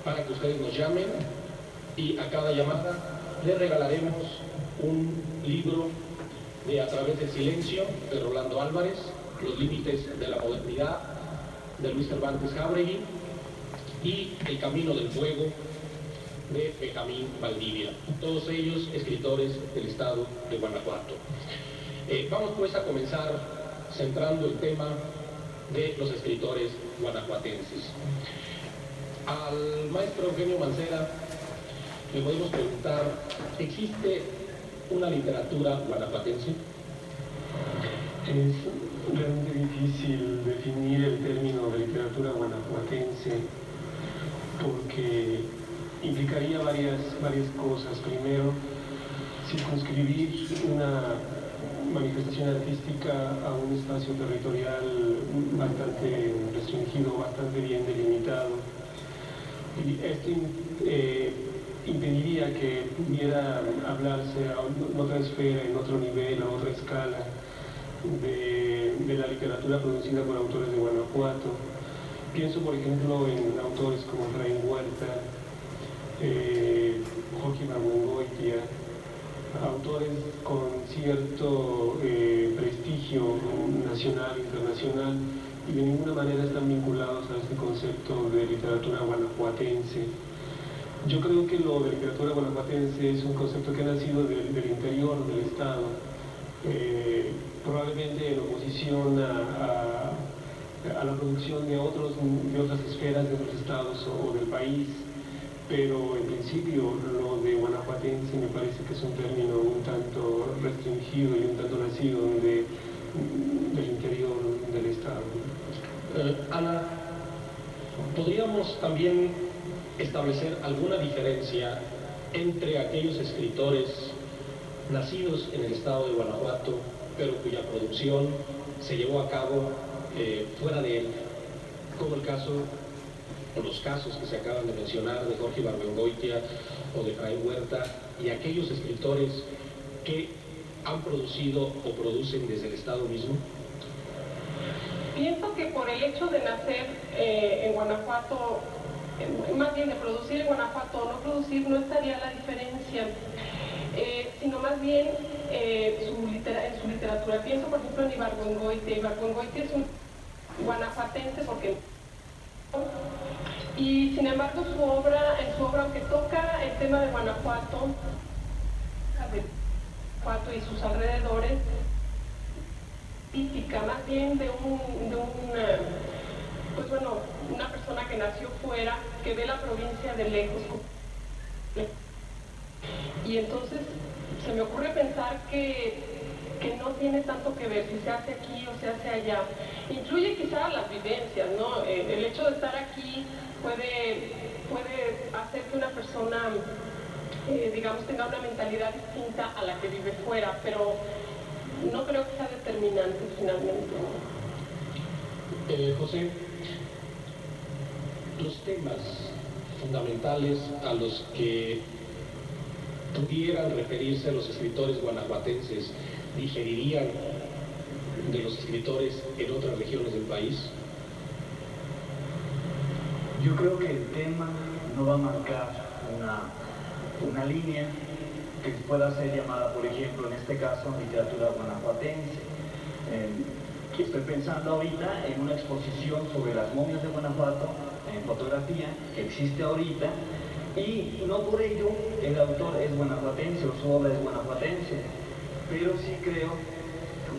para que ustedes nos llamen y a cada llamada les regalaremos un libro de A través del silencio de Rolando Álvarez, Los límites de la modernidad de Luis Cervantes Jáuregui y El camino del fuego de Benjamín Valdivia, todos ellos escritores del estado de Guanajuato. Vamos pues a comenzar centrando el tema de los escritores guanajuatenses. Al maestro Eugenio Mancera le podemos preguntar, ¿existe una literatura guanajuatense? Es realmente difícil definir el término de literatura guanajuatense porque implicaría varias cosas. Primero, circunscribir una manifestación artística a un espacio territorial bastante restringido, bastante bien delimitado. Y esto impediría que pudiera hablarse en otra esfera, en otro nivel, a otra escala de la literatura producida por autores de Guanajuato. Pienso, por ejemplo, en autores como Efraín Huerta, Jorge Ibargüengoitia, autores con cierto prestigio nacional e internacional y de ninguna manera están vinculados a este concepto de literatura guanajuatense. Yo creo que lo de literatura guanajuatense es un concepto que ha nacido del interior del Estado, probablemente en oposición a la producción de otras esferas de otros estados o del país, pero en principio lo de guanajuatense me parece que es un término un tanto restringido y un tanto nacido del interior del Estado. Ana, ¿podríamos también establecer alguna diferencia entre aquellos escritores nacidos en el estado de Guanajuato, pero cuya producción se llevó a cabo fuera de él, como el caso o los casos que se acaban de mencionar de Jorge Ibargüengoitia o de Efraín Huerta, y aquellos escritores que han producido o producen desde el estado mismo? Pienso que por el hecho de nacer en Guanajuato, más bien de producir en Guanajuato o no producir, no estaría la diferencia, sino más bien en su literatura. Pienso, por ejemplo, en Ibargüengoitia. Ibargüengoitia es un guanajuatense porque... Y sin embargo en su obra, aunque toca el tema de Guanajuato y sus alrededores, típica más bien de una persona que nació fuera, que ve la provincia de lejos. Y entonces se me ocurre pensar que no tiene tanto que ver si se hace aquí o se hace allá. Influye quizá las vivencias, ¿no? El hecho de estar aquí puede hacer que una persona, digamos, tenga una mentalidad distinta a la que vive fuera, pero no creo que sea determinante finalmente. José, los temas fundamentales a los que pudieran referirse los escritores guanajuatenses diferirían de los escritores en otras regiones del país. Yo creo que el tema no va a marcar una línea que pueda ser llamada, por ejemplo, en este caso, literatura guanajuatense. Estoy pensando ahorita en una exposición sobre las momias de Guanajuato, en fotografía, que existe ahorita, y no por ello el autor es guanajuatense o su obra es guanajuatense, pero sí creo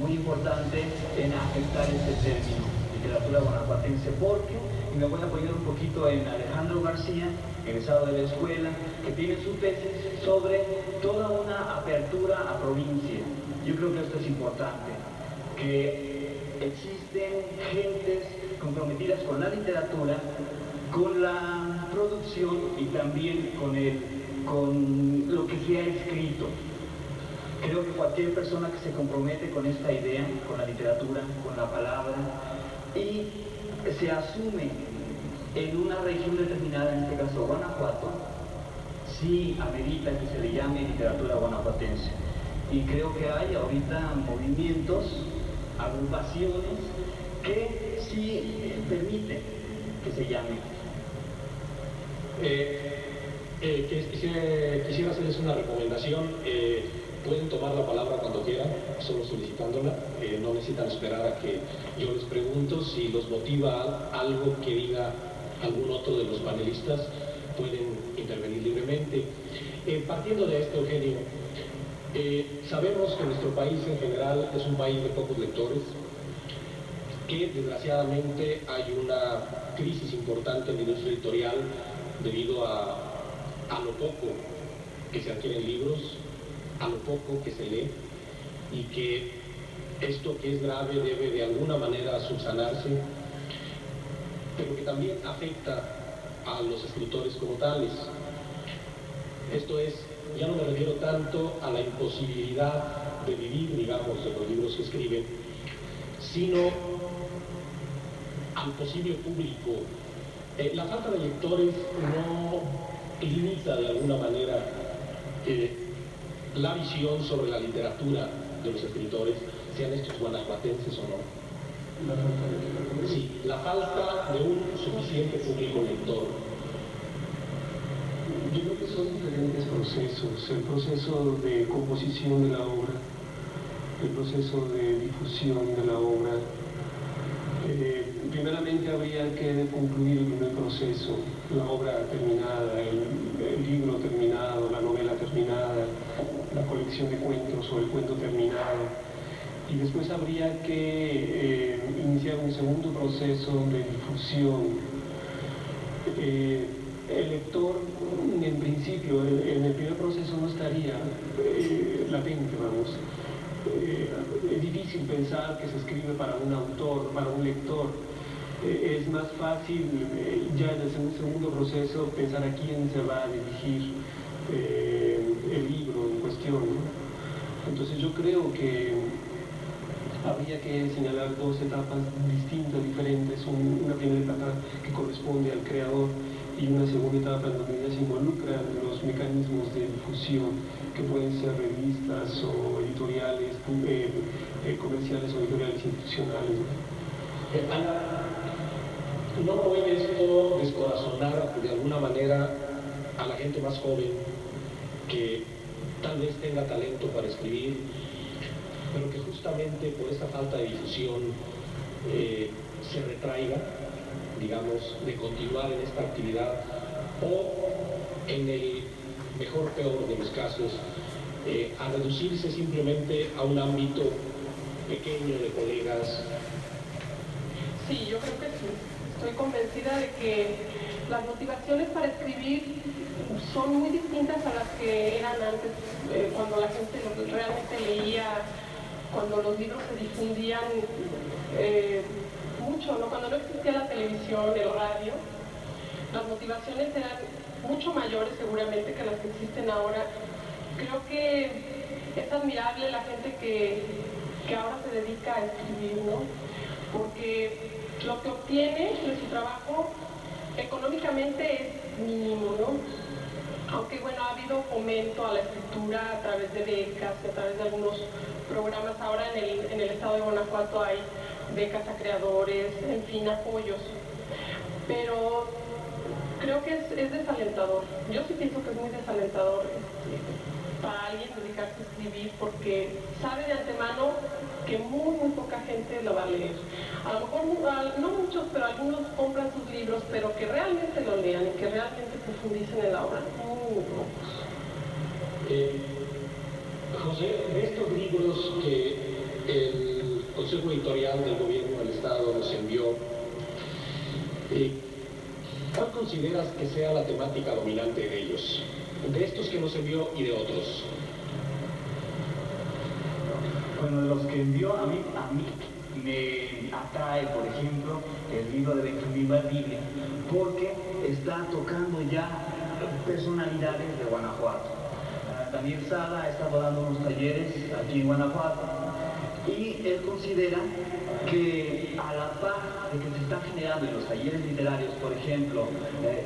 muy importante en aceptar este término, literatura guanajuatense, porque, y me voy a apoyar un poquito en Alejandro García, egresado de la escuela, que tiene su tesis sobre toda una apertura a provincia. Yo creo que esto es importante, que existen gentes comprometidas con la literatura, con la producción y también con lo que se ha escrito. Creo que cualquier persona que se compromete con esta idea, con la literatura, con la palabra, y se asume en una región determinada, en este caso Guanajuato, sí amerita que se le llame literatura guanajuatense. Y creo que hay ahorita movimientos, agrupaciones que sí permiten que se llame. Quisiera hacerles una recomendación. Pueden tomar la palabra cuando quieran, solo solicitándola. No necesitan esperar a que yo les pregunto. Si los motiva algo que diga algún otro de los panelistas, pueden intervenir libremente. Partiendo de esto, Eugenio, sabemos que nuestro país en general es un país de pocos lectores, que desgraciadamente hay una crisis importante en la industria editorial debido a lo poco que se adquieren libros, a lo poco que se lee, y que esto, que es grave, debe de alguna manera subsanarse, pero que también afecta a los escritores como tales. Esto es, ya no me refiero tanto a la imposibilidad de vivir, digamos, de los libros que escriben, sino al posible público. La falta de lectores no limita de alguna manera la visión sobre la literatura de los escritores, sean estos guanajuatenses o no. Sí, la falta de un suficiente público lector. Yo creo que son diferentes procesos: el proceso de composición de la obra, el proceso de difusión de la obra. Primeramente habría que concluir el primer proceso, la obra terminada, el libro terminado, la novela terminada, la colección de cuentos o el cuento terminado. Y después habría que iniciar un segundo proceso de difusión. El lector, en principio, en el primer proceso no estaría latente, vamos. Es difícil pensar que se escribe para un autor, para un lector. Es más fácil ya en el segundo proceso pensar a quién se va a dirigir el libro en cuestión, ¿no? Entonces yo creo que habría que señalar dos etapas distintas, diferentes: una primera etapa que corresponde al creador y una segunda etapa en donde ya se involucran los mecanismos de difusión, que pueden ser revistas o editoriales comerciales o editoriales institucionales. Ana, ¿no puede esto descorazonar de alguna manera a la gente más joven que tal vez tenga talento para escribir, pero que justamente por esta falta de difusión se retraiga, digamos, de continuar en esta actividad, o en el mejor, peor de los casos, a reducirse simplemente a un ámbito pequeño de colegas? Sí, yo creo que sí. Estoy convencida de que las motivaciones para escribir son muy distintas a las que eran antes, cuando la gente realmente leía, cuando los libros se difundían mucho, ¿no? Cuando no existía la televisión, el radio. Las motivaciones eran mucho mayores seguramente que las que existen ahora. Creo que es admirable la gente que ahora se dedica a escribir, ¿no? Porque lo que obtiene de su trabajo económicamente es mínimo, ¿no? Aunque bueno, ha habido fomento a la escritura a través de becas, a través de algunos programas. Ahora en el estado de Guanajuato hay becas a creadores, en fin, apoyos. Pero creo que es desalentador. Yo sí pienso que es muy desalentador para alguien dedicarse a escribir, porque sabe de antemano que muy poca gente lo va a leer. A lo mejor no muchos, pero algunos compran sus libros, pero que realmente lo lean y que realmente profundicen en la obra, muy pocos. José, de estos libros que el Consejo Editorial del Gobierno del Estado nos envió, ¿cuál consideras que sea la temática dominante de ellos? De estos que nos envió y de otros. Bueno, de los que envió, a mí me atrae, por ejemplo, el libro de Benjamín Valdivia, porque está tocando ya personalidades de Guanajuato. Daniel Sada ha estado dando unos talleres aquí en Guanajuato y él considera que a la par de que se están generando en los talleres literarios, por ejemplo,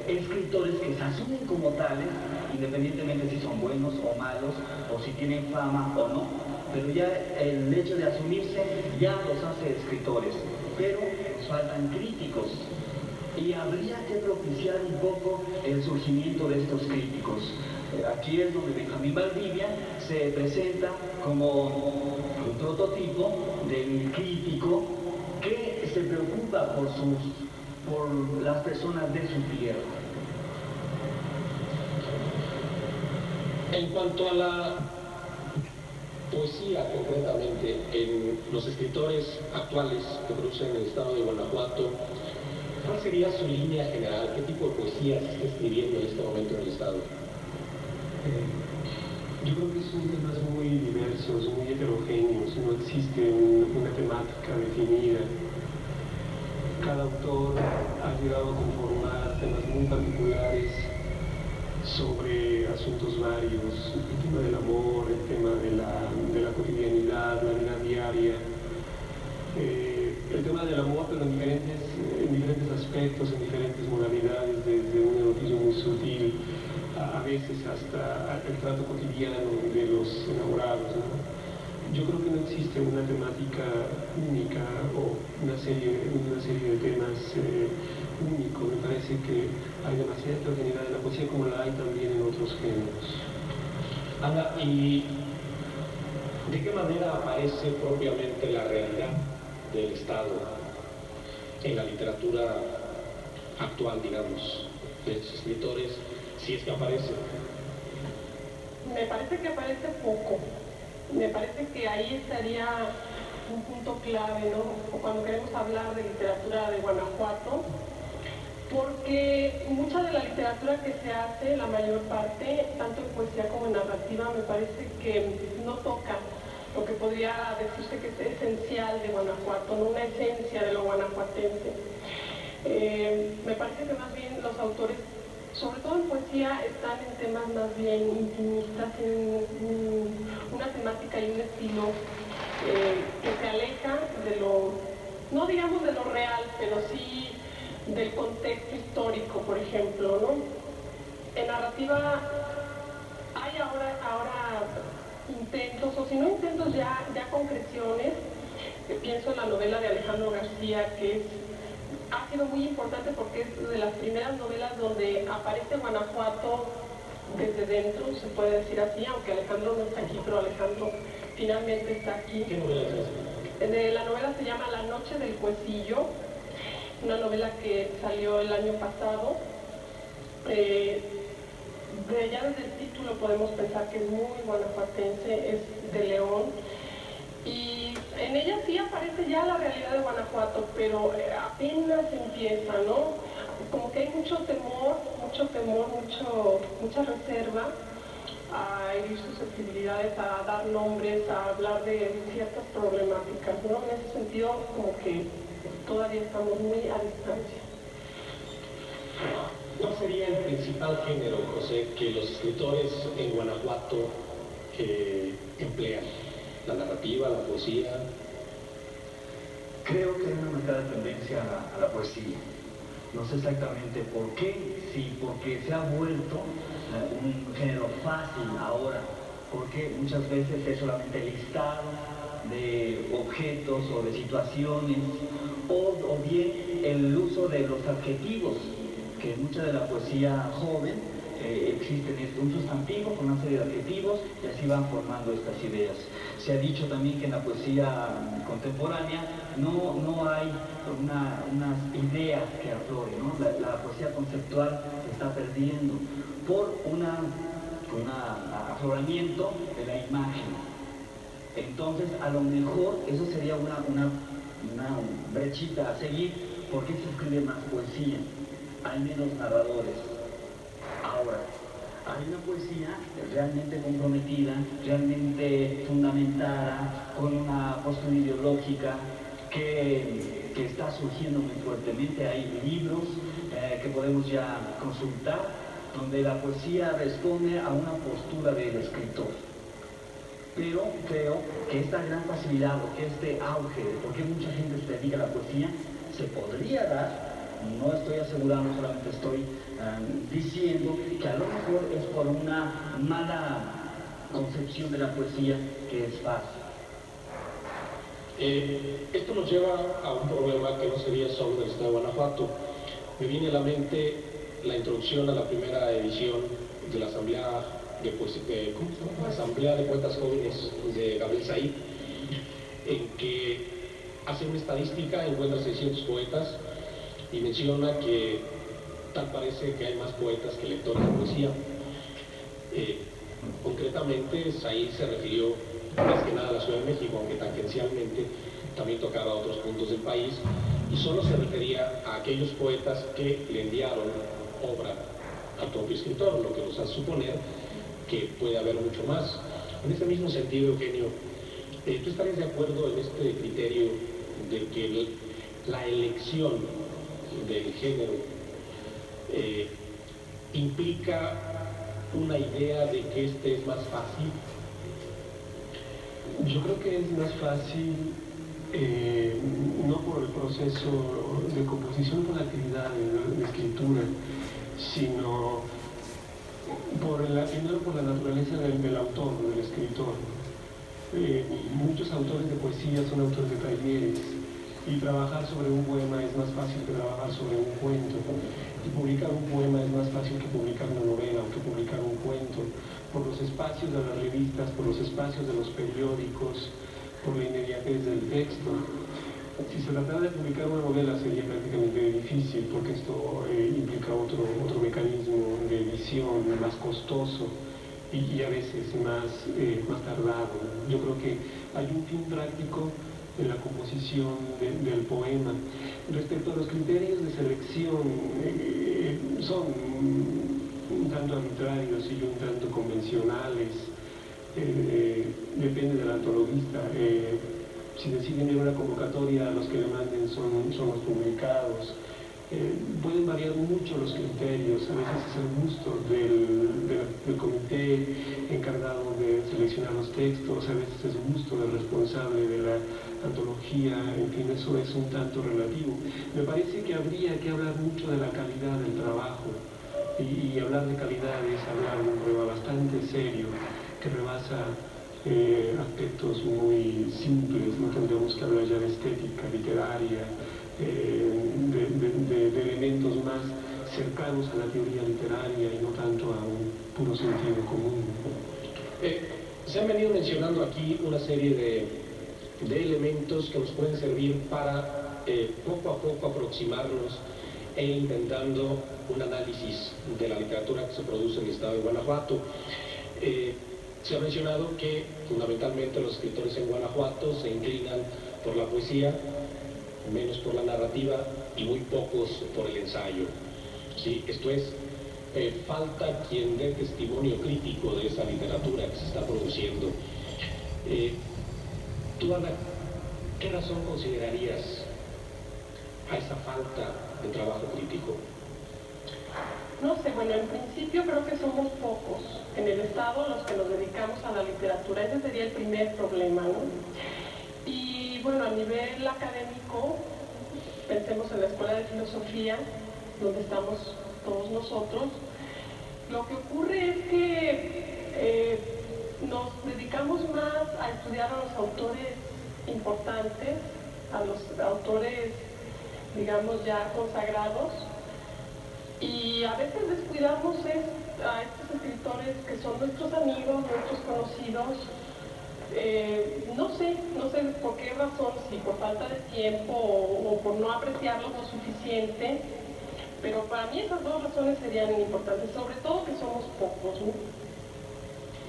escritores que se asumen como tales, independientemente si son buenos o malos, o si tienen fama o no, pero ya el hecho de asumirse ya los hace escritores, pero nos faltan críticos. y habría que propiciar un poco el surgimiento de estos críticos. Aquí es donde Benjamín Valdivia se presenta como un prototipo del crítico que se preocupa por las personas de su tierra. En cuanto a la poesía, concretamente, en los escritores actuales que producen en el estado de Guanajuato, ¿cuál sería su línea general? ¿Qué tipo de poesía se está escribiendo en este momento en el estado? Yo creo que son temas muy diversos, muy heterogéneos, no existe una temática definida. Cada autor ha llegado a conformar temas muy particulares sobre asuntos varios, el tema del amor, el tema de la cotidianidad, la vida diaria, el tema del amor, pero en diferentes aspectos, en diferentes modalidades, desde un erotismo muy sutil, a veces hasta el trato cotidiano de los enamorados, ¿no? Yo creo que no existe una temática única o una serie de temas únicos. Me parece que hay demasiada heterogeneidad en la poesía como la hay también en otros géneros. Ana, ¿y de qué manera aparece propiamente la realidad del Estado en la literatura actual, digamos, de los escritores, si es que aparece? Me parece que aparece poco. Me parece que ahí estaría un punto clave, ¿no? Cuando queremos hablar de literatura de Guanajuato, porque mucha de la literatura que se hace, la mayor parte, tanto en poesía como en narrativa, me parece que no toca lo que podría decirse que es esencial de Guanajuato, no una esencia de lo guanajuatense. Me parece que más bien los autores, sobre todo en poesía, están en temas más bien intimistas, en una temática y un estilo que se aleja de lo, no digamos de lo real, pero sí del contexto histórico, por ejemplo, ¿no? En narrativa hay ahora intentos, o si no intentos, ya concreciones. Pienso en la novela de Alejandro García, que ha sido muy importante porque es de las primeras novelas donde aparece Guanajuato desde dentro, se puede decir así, aunque Alejandro no está aquí, pero Alejandro finalmente está aquí. ¿Qué novela es esa? La novela se llama La noche del Cuecillo, una novela que salió el año pasado. Ya desde el título podemos pensar que es muy guanajuatense, es de León. Y en ella sí aparece ya la realidad de Guanajuato, pero apenas empieza, ¿no? Como que hay mucho temor, mucha reserva a herir susceptibilidades, a dar nombres, a hablar de ciertas problemáticas, ¿no? En ese sentido, como que todavía estamos muy a distancia. ¿Cuál sería el principal género, José, que los escritores en Guanajuato emplean? ¿La narrativa, la poesía? Creo que hay una marcada tendencia a la poesía. No sé exactamente por qué, sí, porque se ha vuelto un género fácil ahora, porque muchas veces es solamente el listado de objetos o de situaciones, o bien el uso de los adjetivos, que mucha de la poesía joven existen un sustantivo con una serie de adjetivos y así van formando estas ideas. Se ha dicho también que en la poesía contemporánea no hay unas ideas que afloren, ¿no? La poesía conceptual se está perdiendo por un afloramiento de la imagen. Entonces, a lo mejor eso sería una brechita a seguir. ¿Por qué se escribe más poesía? Hay menos narradores. Ahora, hay una poesía realmente comprometida, realmente fundamentada, con una postura ideológica que está surgiendo muy fuertemente. Hay libros que podemos ya consultar, donde la poesía responde a una postura del escritor. Pero creo que esta gran facilidad, o que este auge, porque mucha gente se dedica a la poesía, se podría dar. No estoy asegurando, solamente estoy diciendo que a lo mejor es por una mala concepción de la poesía que es fácil. Esto nos lleva a un problema que no sería solo del estado de Guanajuato. me viene a la mente la introducción a la primera edición de la Asamblea Asamblea de Poetas Jóvenes de Gabriel Said, en que hace una estadística, encuentra 600 poetas y menciona que tal parece que hay más poetas que lectores de poesía. Concretamente, Said se refirió más que nada a la Ciudad de México, aunque tangencialmente también tocaba otros puntos del país, y solo se refería a aquellos poetas que le enviaron obra al propio escritor, lo que nos hace suponer que puede haber mucho más. En ese mismo sentido, Eugenio, ¿tú estarías de acuerdo en este criterio de que la elección del género implica una idea de que este es más fácil? Yo creo que es más fácil, no por el proceso de composición, por la actividad de escritura, sino primero por la naturaleza del autor, del escritor. Muchos autores de poesía son autores de talleres, y trabajar sobre un poema es más fácil que trabajar sobre un cuento, y publicar un poema es más fácil que publicar una novela o que publicar un cuento, por los espacios de las revistas, por los espacios de los periódicos, por la inmediatez del texto. Si se tratara de publicar una novela sería prácticamente difícil, porque esto implica otro mecanismo de edición más costoso y a veces más tardado. Yo creo que hay un fin práctico en la composición del poema. Respecto a los criterios de selección, son un tanto arbitrarios y un tanto convencionales. Depende del antologista. Si deciden ir a una convocatoria, los que le manden son los publicados. Pueden variar mucho los criterios, a veces es el gusto del comité encargado de seleccionar los textos, a veces es el gusto del responsable de la antología, en fin, eso es un tanto relativo. Me parece que habría que hablar mucho de la calidad del trabajo, y hablar de calidad es hablar de un problema bastante serio que rebasa aspectos muy simples. No tendríamos que hablar ya de estética literaria, de elementos más cercanos a la teoría literaria y no tanto a un puro sentido común. Se han venido mencionando aquí una serie de elementos que nos pueden servir para poco a poco aproximarnos e intentando un análisis de la literatura que se produce en el estado de Guanajuato. Se ha mencionado que fundamentalmente los escritores en Guanajuato se inclinan por la poesía, menos por la narrativa y muy pocos por el ensayo. ¿Sí? Esto es, falta quien dé testimonio crítico de esa literatura que se está produciendo. Tú, Ana, ¿qué razón considerarías a esa falta de trabajo crítico? No sé, bueno, en principio creo que somos pocos en el Estado los que nos dedicamos a la literatura. Ese sería el primer problema, ¿no? Y bueno, a nivel académico, pensemos en la Escuela de Filosofía, donde estamos todos nosotros. Lo que ocurre es que nos dedicamos más a estudiar a los autores importantes, a los autores, digamos, ya consagrados, y a veces descuidamos a estos escritores que son nuestros amigos, nuestros conocidos. No sé por qué razón, si por falta de tiempo o por no apreciarlos lo suficiente, pero para mí esas dos razones serían importantes, sobre todo que somos pocos, ¿no?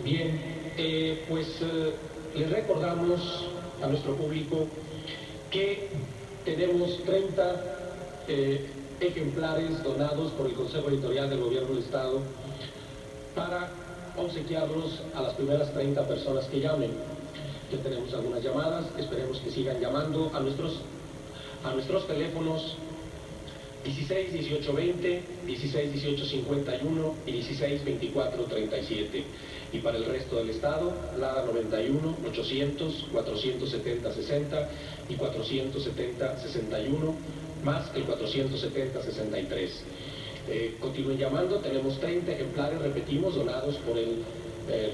Bien, les recordamos a nuestro público que tenemos 30 ejemplares donados por el Consejo Editorial del Gobierno del Estado para obsequiarlos a las primeras 30 personas que llamen. Ya tenemos algunas llamadas, esperemos que sigan llamando a nuestros teléfonos 16 18 20, 16 18 51 y 16 24 37. Y para el resto del estado, LADA 91 800 470 60 y 470 61, más el 470 63. Continúen llamando, tenemos 30 ejemplares, repetimos, donados por el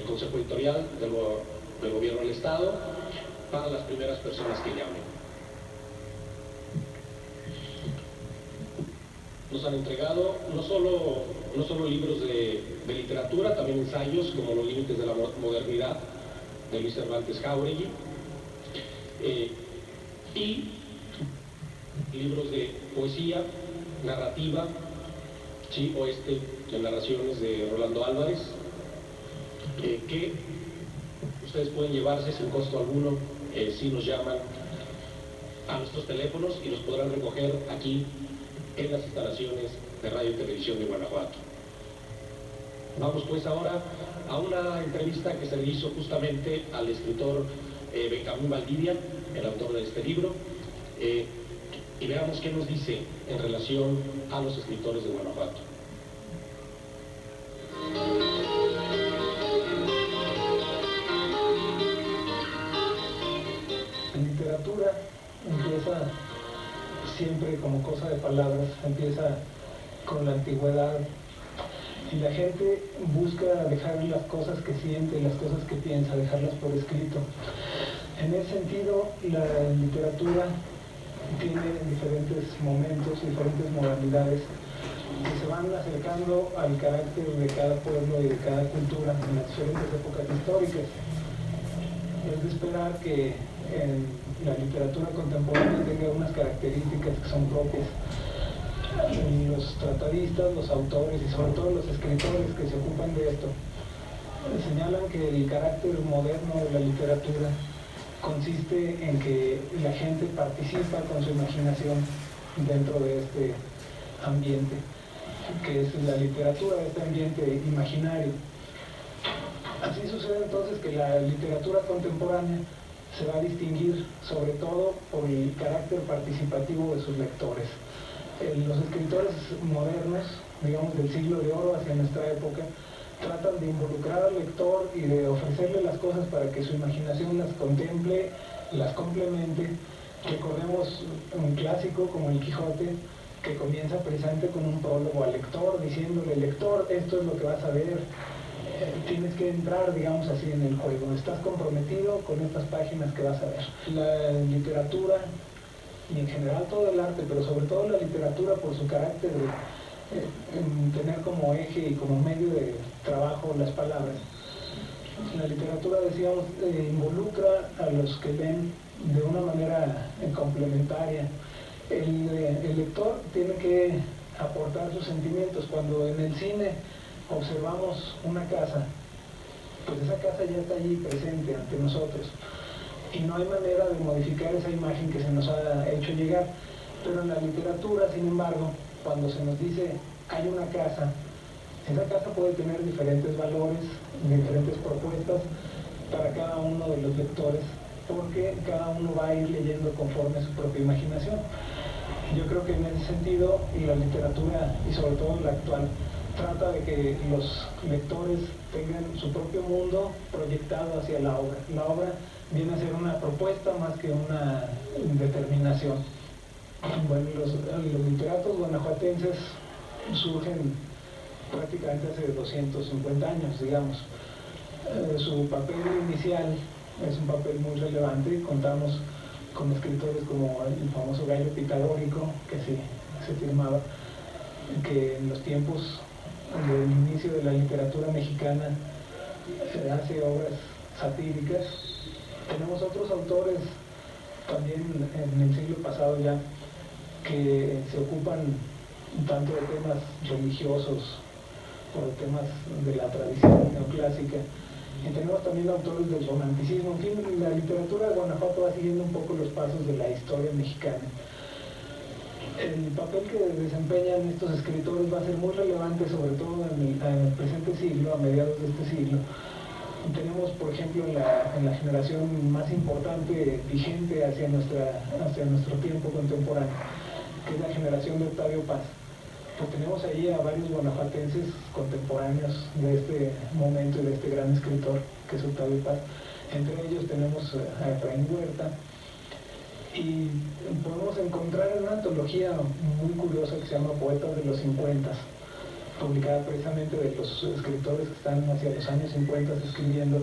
Consejo Editorial del Gobierno del Estado para las primeras personas que llamen. nos han entregado no solo libros de literatura, también ensayos como Los límites de la modernidad, de Luis Cervantes Jáuregui, y libros de poesía, narrativa, ¿sí? Oeste, de narraciones de Rolando Álvarez, que ustedes pueden llevarse sin costo alguno si nos llaman a nuestros teléfonos y los podrán recoger aquí en las instalaciones de Radio y Televisión de Guanajuato. Vamos pues ahora a una entrevista que se le hizo justamente al escritor Benjamín Valdivia, el autor de este libro, y veamos qué nos dice en relación a los escritores de Guanajuato. La literatura empieza siempre como cosa de palabras, empieza con la antigüedad, y la gente busca dejar las cosas que siente, las cosas que piensa, dejarlas por escrito. En ese sentido, la literatura tiene diferentes momentos, diferentes modalidades que se van acercando al carácter de cada pueblo y de cada cultura en las diferentes épocas históricas. Es de esperar que la literatura contemporánea tenga unas características que son propias. Los tratadistas, los autores y sobre todo los escritores que se ocupan de esto señalan que el carácter moderno de la literatura consiste en que la gente participa con su imaginación dentro de este ambiente, que es la literatura, este ambiente imaginario. Así sucede entonces que la literatura contemporánea se va a distinguir sobre todo por el carácter participativo de sus lectores. Los escritores modernos, digamos del siglo de oro hacia nuestra época, tratan de involucrar al lector y de ofrecerle las cosas para que su imaginación las contemple, las complemente. Recordemos un clásico como El Quijote, que comienza precisamente con un prólogo al lector, diciéndole: lector, esto es lo que vas a ver, tienes que entrar, digamos así, en el juego, estás comprometido con estas páginas que vas a ver. La literatura, y en general todo el arte, pero sobre todo la literatura por su carácter de tener como eje y como medio de trabajo las palabras. La literatura, decíamos, involucra a los que leen de una manera complementaria. El lector tiene que aportar sus sentimientos. Cuando en el cine observamos una casa, pues esa casa ya está allí presente ante nosotros y no hay manera de modificar esa imagen que se nos ha hecho llegar. Pero en la literatura, sin embargo, cuando se nos dice hay una casa, esa casa puede tener diferentes valores, diferentes propuestas para cada uno de los lectores, porque cada uno va a ir leyendo conforme a su propia imaginación. Yo creo que en ese sentido la literatura, y sobre todo la actual, trata de que los lectores tengan su propio mundo proyectado hacia la obra. La obra viene a ser una propuesta más que una determinación. Bueno, los literatos guanajuatenses surgen prácticamente hace 250 años, digamos. Su papel inicial es un papel muy relevante. Contamos con escritores como el famoso Gallo Pitagórico, que se firmaba, que en los tiempos del inicio de la literatura mexicana hace obras satíricas. Tenemos otros autores también en el siglo pasado ya que se ocupan tanto de temas religiosos o de temas de la tradición neoclásica. Y tenemos también autores del romanticismo. En fin, la literatura de Guanajuato va siguiendo un poco los pasos de la historia mexicana. El papel que desempeñan estos escritores va a ser muy relevante, sobre todo en el presente siglo, a mediados de este siglo. Tenemos, por ejemplo, en la generación más importante vigente hacia nuestro tiempo contemporáneo, que es la generación de Octavio Paz. Pues tenemos ahí a varios guanajuatenses contemporáneos de este momento y de este gran escritor que es Octavio Paz. Entre ellos tenemos a Efraín Huerta, y podemos encontrar una antología muy curiosa que se llama Poetas de los 50, publicada precisamente de los escritores que están hacia los años 50 escribiendo.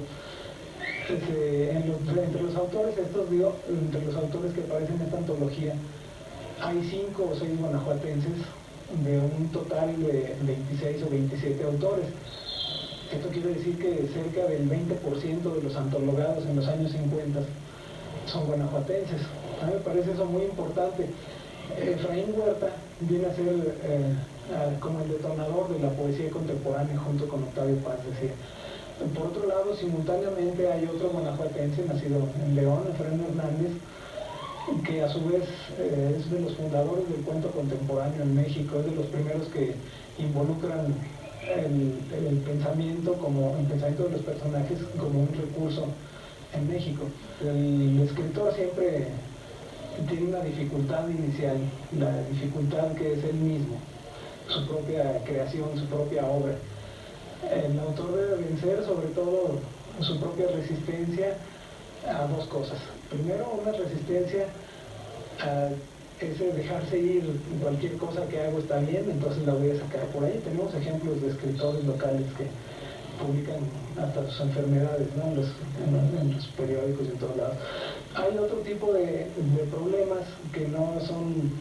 Entre los autores entre los autores que aparecen en esta antología, hay 5 o 6 guanajuatenses de un total de 26 o 27 autores. Esto quiere decir que cerca del 20% de los antologados en los años 50 son guanajuatenses. A mí me parece eso muy importante. Efraín Huerta viene a ser como el detonador de la poesía contemporánea junto con Octavio Paz, decía. Por otro lado, simultáneamente hay otro guanajuatense nacido en León, Efraín Hernández, que a su vez es de los fundadores del cuento contemporáneo en México, es de los primeros que involucran el pensamiento de los personajes como un recurso en México. El escritor siempre tiene una dificultad inicial, la dificultad que es él mismo, su propia creación, su propia obra. El autor debe vencer sobre todo su propia resistencia a dos cosas. Primero, una resistencia a ese dejarse ir, cualquier cosa que hago está bien, entonces la voy a sacar por ahí. Tenemos ejemplos de escritores locales que publican hasta sus enfermedades, ¿no? en los periódicos y en todos lados. Hay otro tipo de problemas que no son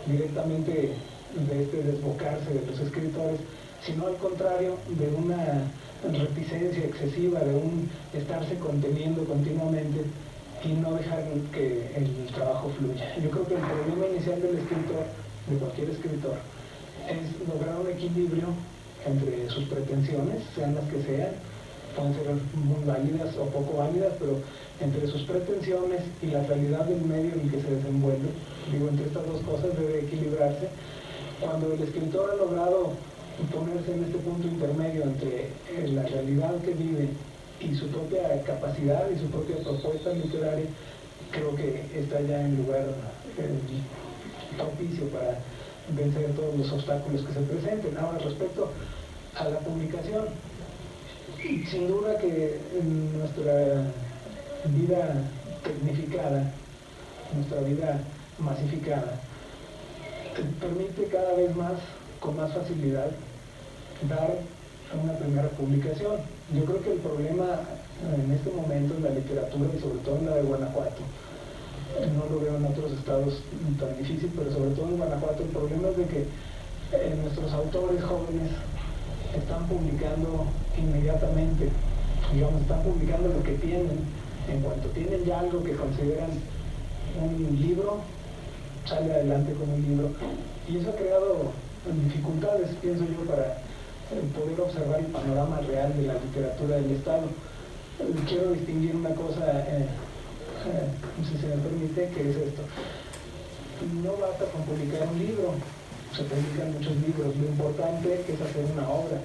directamente de este desbocarse de los escritores, sino al contrario de una reticencia excesiva, de un estarse conteniendo continuamente y no dejar que el trabajo fluya. Yo creo que el problema inicial del escritor, de cualquier escritor, es lograr un equilibrio entre sus pretensiones, sean las que sean, pueden ser muy válidas o poco válidas, pero entre sus pretensiones y la realidad del medio en el que se desenvuelve, digo, entre estas dos cosas debe equilibrarse. Cuando el escritor ha logrado ponerse en este punto intermedio entre la realidad que vive y su propia capacidad y su propia propuesta literaria, creo que está ya en lugar propicio para vencer todos los obstáculos que se presenten. Ahora, respecto a la publicación, sin duda que en nuestra vida tecnificada, nuestra vida masificada, permite cada vez más, con más facilidad, dar una primera publicación. Yo creo que el problema en este momento en la literatura y sobre todo en la de Guanajuato, no lo veo en otros estados tan difícil, pero sobre todo en Guanajuato, el problema es de que nuestros autores jóvenes están publicando inmediatamente, digamos, están publicando lo que tienen. En cuanto tienen ya algo que consideran un libro, sale adelante con un libro, y eso ha creado dificultades, pienso yo, para poder observar el panorama real de la literatura del Estado. Quiero distinguir una cosa, si se me permite, que es esto. No basta con publicar un libro, se publican muchos libros, lo importante es hacer una obra.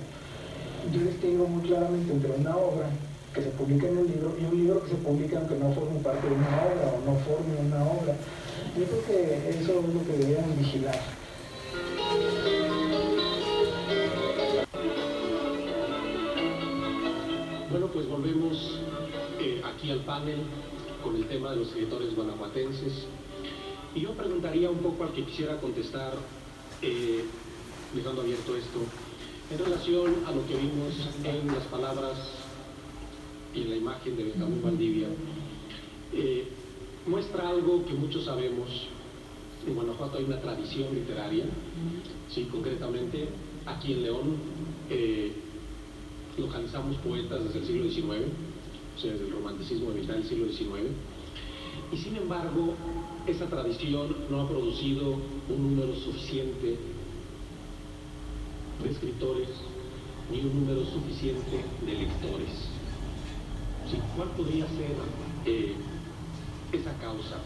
Yo distingo muy claramente entre una obra que se publica en un libro y un libro que se publica aunque no forme parte de una obra o no forme una obra. Yo creo que eso es lo que deberían vigilar. Bueno, pues volvemos aquí al panel con el tema de los escritores guanajuatenses. Y yo preguntaría un poco al que quisiera contestar, dejando abierto esto, en relación a lo que vimos en las palabras y en la imagen de Benjamín Valdivia. Muestra algo que muchos sabemos. En Guanajuato hay una tradición literaria, sí, concretamente aquí en León localizamos poetas desde el siglo XIX, o sea, desde el romanticismo de mitad del siglo XIX, y sin embargo esa tradición no ha producido un número suficiente de escritores ni un número suficiente de lectores. Sí, ¿cuál podría ser esa causa?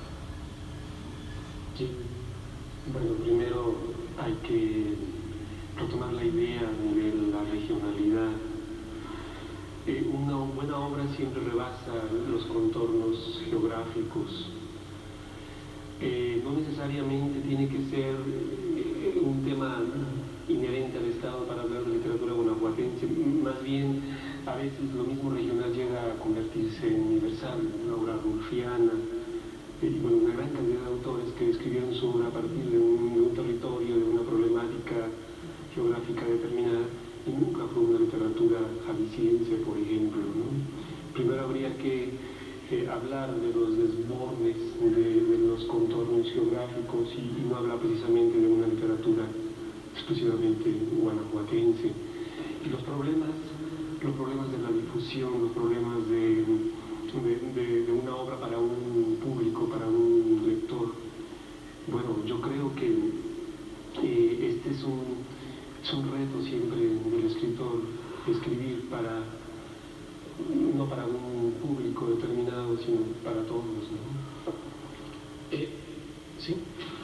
Sí. Bueno, primero hay que retomar la idea de la regionalidad. Una buena obra siempre rebasa los contornos geográficos. No necesariamente tiene que ser un tema inherente al Estado para hablar de literatura guanajuatense. Más bien, a veces lo mismo regional llega a convertirse en universal, una obra rulfiana. Y bueno, una gran cantidad de autores que escribieron su obra a partir de un territorio, de una problemática geográfica determinada, y nunca fue una literatura jalisciense, por ejemplo, ¿no? Primero habría que hablar de los desbordes, de los contornos geográficos, y no hablar precisamente de una literatura exclusivamente guanajuatense. Y los problemas de la difusión, los problemas de una obra para un público, para un lector. Bueno, yo creo que este es un reto siempre del escritor, escribir no para un público determinado, sino para todos, ¿no? ¿Sí?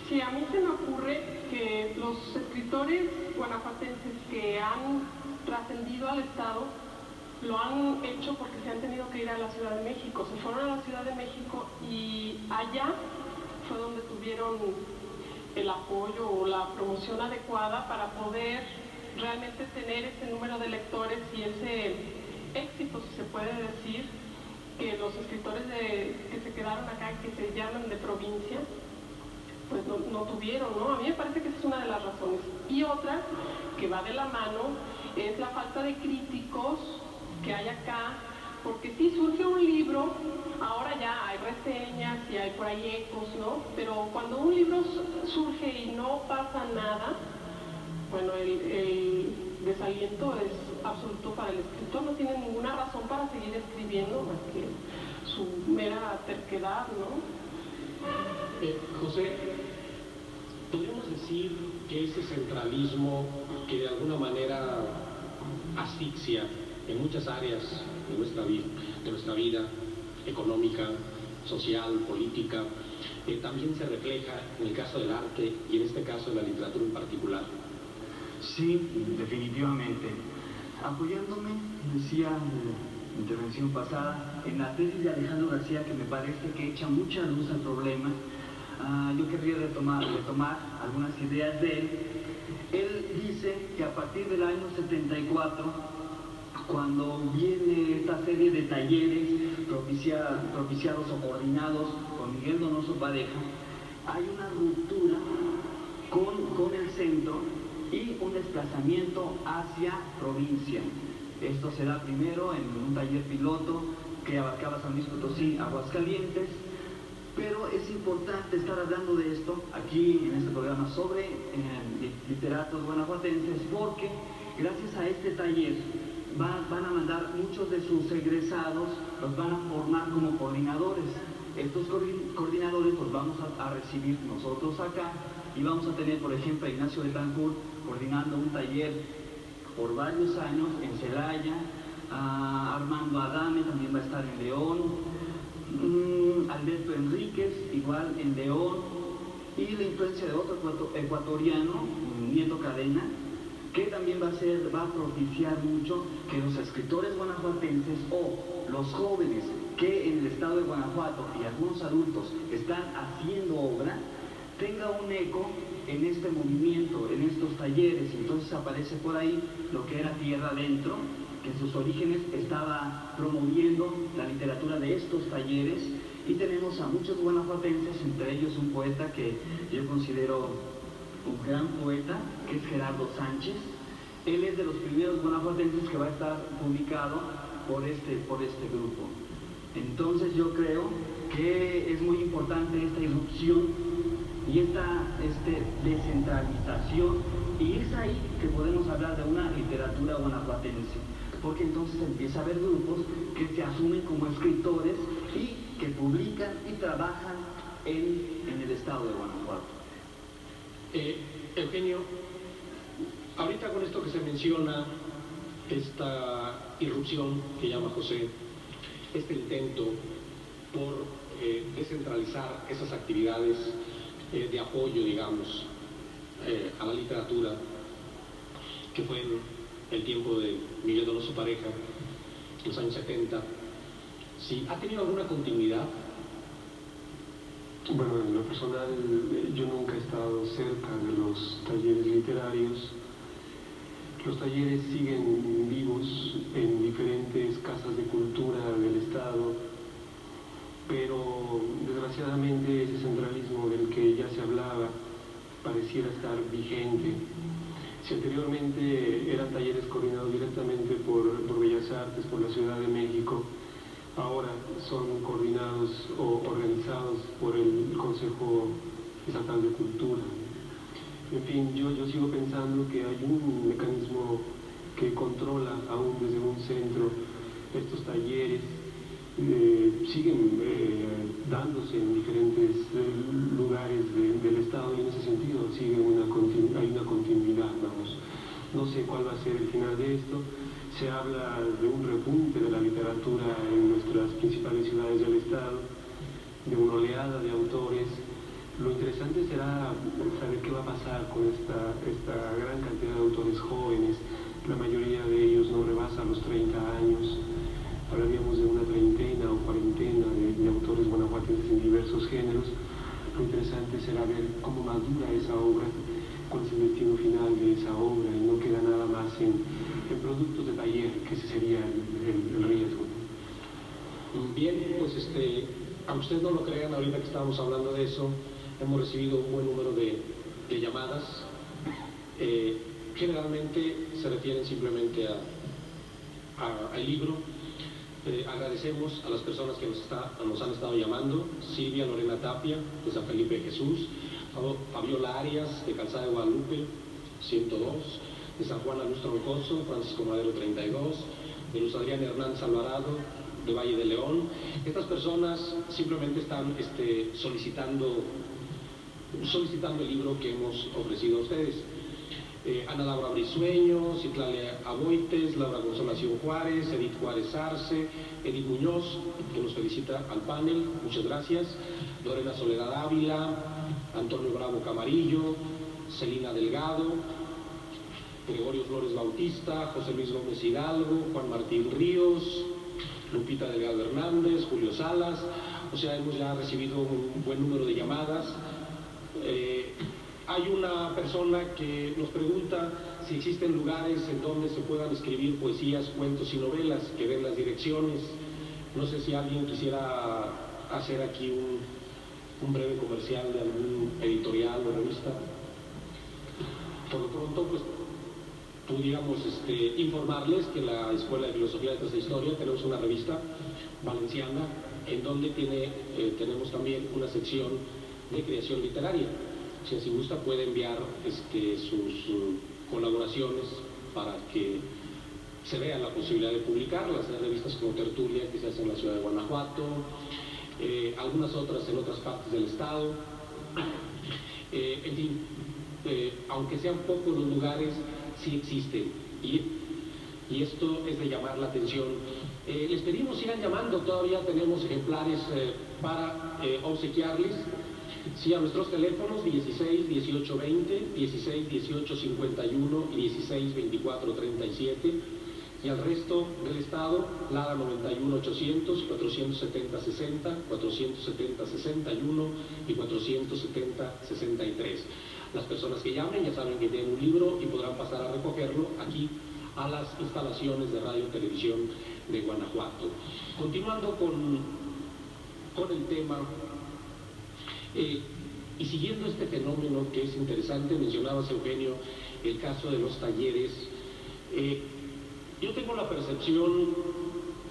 Sí, a mí se me ocurre que los escritores guanajuatenses que han trascendido al Estado lo han hecho porque se han tenido que ir a la Ciudad de México. Se fueron a la Ciudad de México y allá fue donde tuvieron el apoyo o la promoción adecuada para poder realmente tener ese número de lectores y ese éxito, si se puede decir, que los escritores que se quedaron acá, que se llaman de provincia, pues no tuvieron, ¿no? A mí me parece que esa es una de las razones. Y otra, que va de la mano, es la falta de críticos que hay acá, porque sí surge un libro, ahora ya hay reseñas y hay por ahí ecos, ¿no? Pero cuando un libro surge y no pasa nada, bueno, el desaliento es absoluto para el escritor, no tiene ninguna razón para seguir escribiendo más que su mera terquedad, ¿no? José, ¿podríamos decir que ese centralismo que de alguna manera asfixia en muchas áreas de nuestra vida económica, social, política, también se refleja en el caso del arte y en este caso de la literatura en particular? Sí, definitivamente. Apoyándome, decía en la intervención pasada, en la tesis de Alejandro García, que me parece que echa mucha luz al problema, yo querría retomar algunas ideas de él. Él dice que a partir del año 74, cuando viene esta serie de talleres propiciados o coordinados por Miguel Donoso Pareja, hay una ruptura con el centro y un desplazamiento hacia provincia. Esto se da primero en un taller piloto que abarcaba San Luis Potosí, Aguascalientes, pero es importante estar hablando de esto aquí en este programa sobre literatos guanajuatenses, porque gracias a este taller van a mandar muchos de sus egresados, los van a formar como coordinadores. Estos coordinadores los vamos a recibir nosotros acá y vamos a tener, por ejemplo, a Ignacio Betancourt coordinando un taller por varios años en Celaya, Armando Adame también va a estar en León, Alberto Enríquez igual en León, y la influencia de otro ecuatoriano, Nieto Cadena, que también va a propiciar mucho que los escritores guanajuatenses o los jóvenes que en el estado de Guanajuato y algunos adultos están haciendo obra, tenga un eco en este movimiento, en estos talleres. Entonces aparece por ahí lo que era Tierra Adentro, que en sus orígenes estaba promoviendo la literatura de estos talleres, y tenemos a muchos guanajuatenses, entre ellos un poeta que yo considero un gran poeta, que es Gerardo Sánchez. Él es de los primeros guanajuatenses que va a estar publicado por este grupo. Entonces yo creo que es muy importante esta irrupción y esta descentralización, y es ahí que podemos hablar de una literatura guanajuatense, porque entonces empieza a haber grupos que se asumen como escritores y que publican y trabajan en el estado de Guanajuato. Eugenio, ahorita con esto que se menciona, esta irrupción que llama José, este intento por descentralizar esas actividades de apoyo, digamos, a la literatura, que fue en el tiempo de Miguel Donoso Pareja, en los años 70, ¿sí ha tenido alguna continuidad? Bueno, en lo personal, yo nunca he estado cerca de los talleres literarios. Los talleres siguen vivos en diferentes casas de cultura del estado, pero desgraciadamente ese centralismo del que ya se hablaba pareciera estar vigente. Si anteriormente eran talleres coordinados directamente por Bellas Artes, por la Ciudad de México, ahora son coordinados o organizados por el Consejo Estatal de Cultura. En fin, yo sigo pensando que hay un mecanismo que controla aún desde un centro estos talleres. Siguen dándose en diferentes lugares del Estado y en ese sentido hay una continuidad, vamos. No sé cuál va a ser el final de esto. Se habla de un repunte de la literatura en nuestras principales ciudades del Estado, de una oleada de autores. Lo interesante será saber qué va a pasar con esta gran cantidad de autores jóvenes. La mayoría de ellos no rebasa los 30 años. Hablaríamos de una treintena o cuarentena de autores guanajuatenses en diversos géneros. Lo interesante será ver cómo madura esa obra, cuál es el destino final de esa obra, y no queda nada más en productos de taller, que ese sería el riesgo. Bien, pues aunque ustedes no lo crean, ahorita que estábamos hablando de eso, hemos recibido un buen número de llamadas. Generalmente se refieren simplemente al libro. Agradecemos a las personas que nos han estado llamando: Silvia Lorena Tapia, de San Felipe de Jesús; Fabiola Arias, de Calzada de Guadalupe, 102; de San Juan Luz Troncoso, Francisco Madero, 32; de Luz Adriana Hernández Alvarado, de Valle de León. Estas personas simplemente están solicitando el libro que hemos ofrecido a ustedes. Ana Laura Brizueño, Citlali Aboites, Laura Consolación Juárez, Edith Juárez Arce, Edith Muñoz, que nos felicita al panel, muchas gracias; Lorena Soledad Ávila, Antonio Bravo Camarillo, Celina Delgado, Gregorio Flores Bautista, José Luis Gómez Hidalgo, Juan Martín Ríos, Lupita Delgado Hernández, Julio Salas. O sea, hemos ya recibido un buen número de llamadas. Hay una persona que nos pregunta si existen lugares en donde se puedan escribir poesías, cuentos y novelas, que den las direcciones. No sé si alguien quisiera hacer aquí un breve comercial de algún editorial o revista. Por lo pronto, pues, pudiéramos informarles que en la Escuela de Filosofía de Letras e Historia tenemos una revista valenciana en donde tenemos también una sección de creación literaria. Si así gusta, puede enviar sus colaboraciones para que se vea la posibilidad de publicarlas. Hay revistas como Tertulia, que se hace en la ciudad de Guanajuato, algunas otras en otras partes del estado. En fin, aunque sean pocos los lugares, sí existen. Y esto es de llamar la atención. Les pedimos sigan llamando, todavía tenemos ejemplares para obsequiarles. Sí, a nuestros teléfonos 16 18 20, 16 18 51 y 16 24 37, y al resto del estado, LADA 91 800, 470 60, 470 61 y 470 63. Las personas que llamen ya saben que tienen un libro y podrán pasar a recogerlo aquí a las instalaciones de Radio y Televisión de Guanajuato. Continuando con el tema, y siguiendo este fenómeno que es interesante, mencionabas, Eugenio, el caso de los talleres. Yo tengo la percepción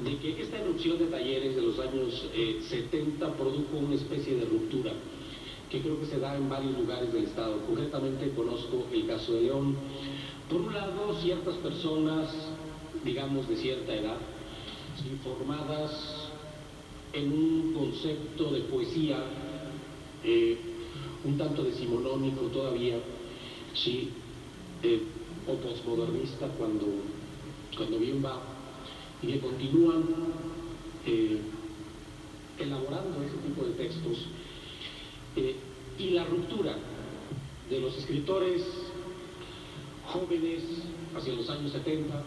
de que esta erupción de talleres de los años 70 produjo una especie de ruptura que creo que se da en varios lugares del estado. Concretamente conozco el caso de León. Por un lado, ciertas personas, digamos de cierta edad, ¿sí?, formadas en un concepto de poesía un tanto decimonónico todavía, ¿sí?, o postmodernista cuando bien va, y que continúan elaborando ese tipo de textos, y la ruptura de los escritores jóvenes hacia los años 70,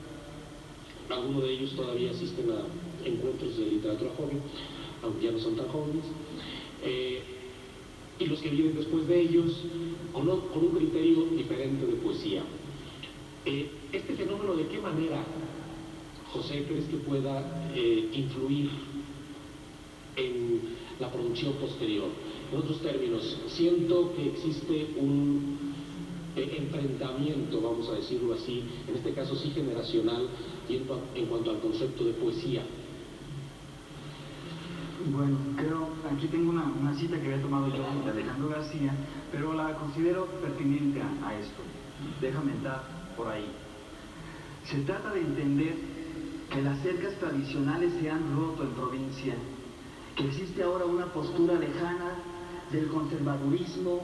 algunos de ellos todavía asisten a encuentros de literatura joven, aunque ya no son tan jóvenes, y los que vienen después de ellos con un criterio diferente de poesía. Este fenómeno, ¿de qué manera, José, crees que pueda influir en la producción posterior? En otros términos, siento que existe un enfrentamiento, vamos a decirlo así, en este caso sí generacional, en cuanto al concepto de poesía. Bueno, creo, aquí tengo una cita que había tomado yo de Alejandro García, pero la considero pertinente a esto. Déjame entrar por ahí. Se trata de entender que las cercas tradicionales se han roto en provincia, que existe ahora una postura lejana del conservadurismo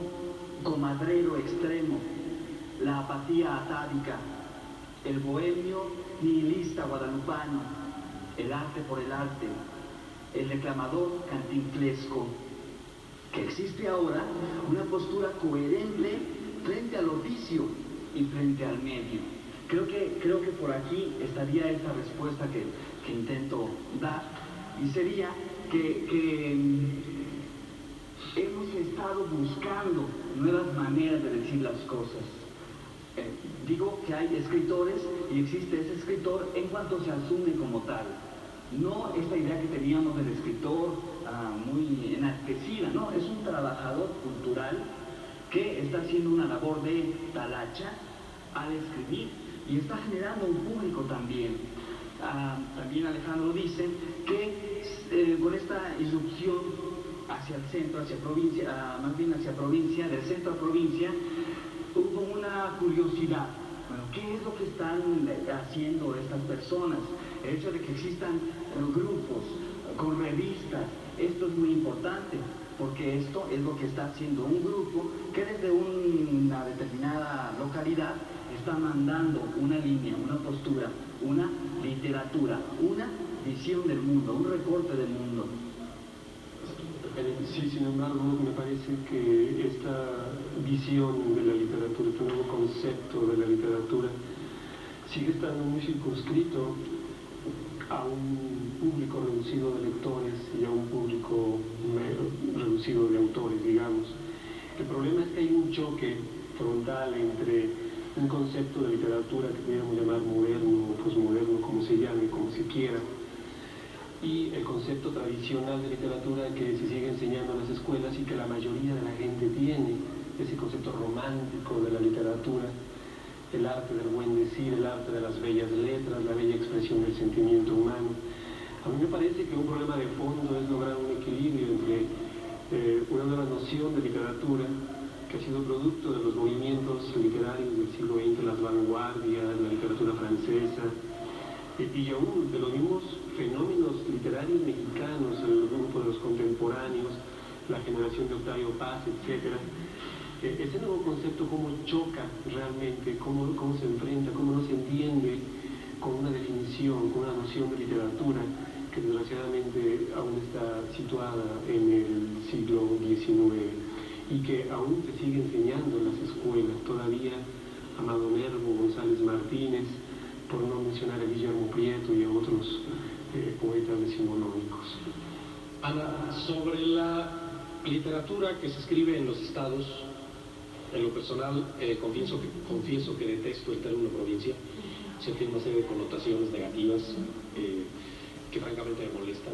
comadrero extremo, la apatía atávica, el bohemio nihilista guadalupano, el arte por el arte, el reclamador cantinflesco, que existe ahora una postura coherente frente al oficio y frente al medio. Creo que por aquí estaría esa respuesta que intento dar, y sería que hemos estado buscando nuevas maneras de decir las cosas. Digo que hay escritores y existe ese escritor en cuanto se asume como tal. No esta idea que teníamos del escritor muy enaltecida, no, es un trabajador cultural que está haciendo una labor de talacha al escribir y está generando un público también. También Alejandro dice que con esta irrupción hacia el centro, hacia provincia, más bien hacia provincia, del centro a provincia, hubo una curiosidad. Bueno, ¿qué es lo que están haciendo estas personas? El hecho de que existan grupos con revistas, esto es muy importante, porque esto es lo que está haciendo un grupo que desde una determinada localidad está mandando una línea, una postura, una literatura, una visión del mundo, un recorte del mundo. Sí, sin embargo, me parece que esta visión de la literatura, este nuevo concepto de la literatura, sigue estando muy circunscrito a un público reducido de lectores y a un público reducido de autores, digamos. El problema es que hay un choque frontal entre un concepto de literatura que pudiéramos llamar moderno o posmoderno, como se llame, como se quiera, y el concepto tradicional de literatura que se sigue enseñando en las escuelas y que la mayoría de la gente tiene, ese concepto romántico de la literatura, el arte del buen decir, el arte de las bellas letras, la bella expresión del sentimiento humano. A mí me parece que un problema de fondo es lograr un equilibrio entre una nueva noción de literatura que ha sido producto de los movimientos literarios del siglo XX, las vanguardias, la literatura francesa, y aún de los mismos fenómenos literarios mexicanos, el grupo de los contemporáneos, la generación de Octavio Paz, etc. Ese nuevo concepto, cómo choca realmente, cómo se enfrenta, cómo no se entiende con una definición, con una noción de literatura que desgraciadamente aún está situada en el siglo XIX y que aún se sigue enseñando en las escuelas. Todavía Amado Nervo, González Martínez, por no mencionar a Guillermo Prieto y a otros poetas decimonónicos. Ana, sobre la literatura que se escribe en los estados, en lo personal confieso que detesto el término provincia. Se tiene una serie de connotaciones negativas que francamente me molestan.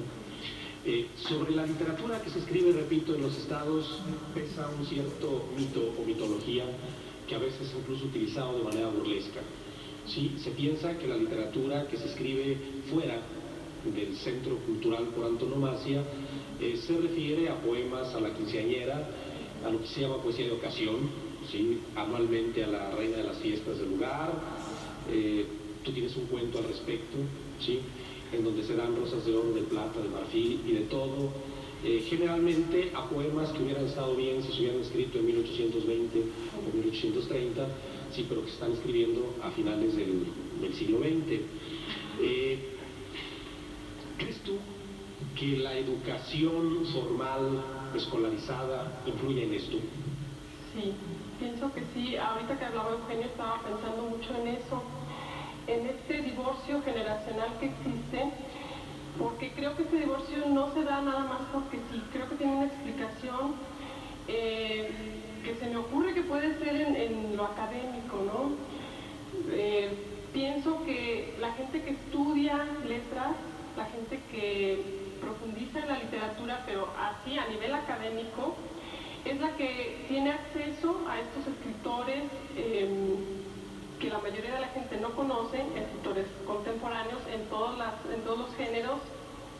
Sobre la literatura que se escribe, repito, en los estados pesa un cierto mito o mitología que a veces es incluso utilizado de manera burlesca. Sí, se piensa que la literatura que se escribe fuera del centro cultural por antonomasia se refiere a poemas a la quinceañera, a lo que se llama poesía de ocasión, ¿sí? Anualmente a la reina de las fiestas del lugar. Tú tienes un cuento al respecto, ¿sí? En donde se dan rosas de oro, de plata, de marfil y de todo, generalmente a poemas que hubieran estado bien si se hubieran escrito en 1820 o 1830, sí, pero que se están escribiendo a finales del siglo XX. ¿Crees tú que la educación formal, escolarizada, influye en esto? Sí, pienso que sí. Ahorita que hablaba Eugenio estaba pensando mucho en eso, en este divorcio generacional que existe, porque creo que este divorcio no se da nada más porque sí, creo que tiene una explicación que se me ocurre que puede ser en lo académico, ¿no? Pienso que la gente que estudia letras, la gente que profundiza en la literatura, pero así a nivel académico, es la que tiene acceso a estos escritores que la mayoría de la gente no conoce, escritores contemporáneos en todos los géneros,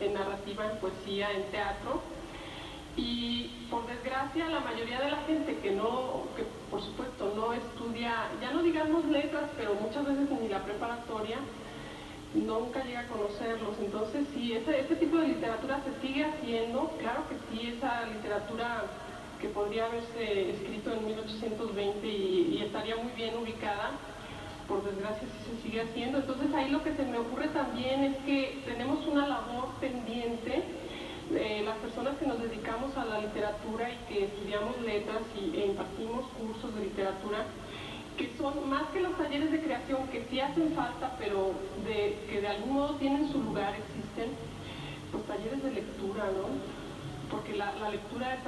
en narrativa, en poesía, en teatro. Y por desgracia la mayoría de la gente que por supuesto no estudia, ya no digamos letras, pero muchas veces ni la preparatoria, nunca llega a conocerlos. Entonces sí, este tipo de literatura se sigue haciendo, claro que sí, esa literatura que podría haberse escrito en 1820 y estaría muy bien ubicada, por desgracia sí se sigue haciendo. Entonces ahí lo que se me ocurre también es que tenemos una labor pendiente, las personas que nos dedicamos a la literatura y que estudiamos letras e impartimos cursos de literatura, que son más que los talleres de creación, que sí hacen falta, pero que de algún modo tienen su lugar, existen, pues talleres de lectura, ¿no? Porque la lectura,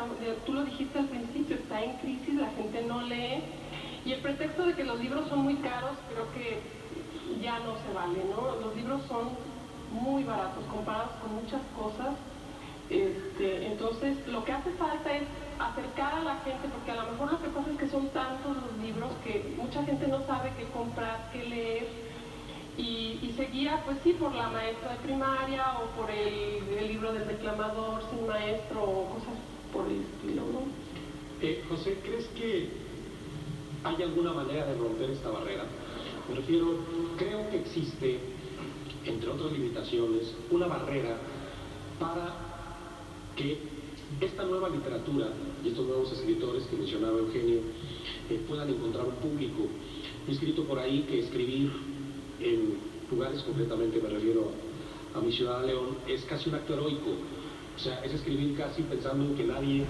tú lo dijiste al principio, está en crisis, la gente no lee, y el pretexto de que los libros son muy caros, creo que ya no se vale, ¿no? Los libros son muy baratos comparados con muchas cosas. Entonces lo que hace falta es acercar a la gente, porque a lo mejor lo que pasa es que son tantos los libros que mucha gente no sabe qué comprar, qué leer, y se guía pues sí por la maestra de primaria o por el libro del declamador sin maestro o cosas por el estilo, ¿no? José, ¿crees que hay alguna manera de romper esta barrera? Me refiero, creo que existe, entre otras limitaciones, una barrera para que esta nueva literatura y estos nuevos escritores que mencionaba Eugenio puedan encontrar un público. He escrito por ahí que escribir en lugares, concretamente me refiero a mi ciudad de León, es casi un acto heroico. O sea, es escribir casi pensando en que nadie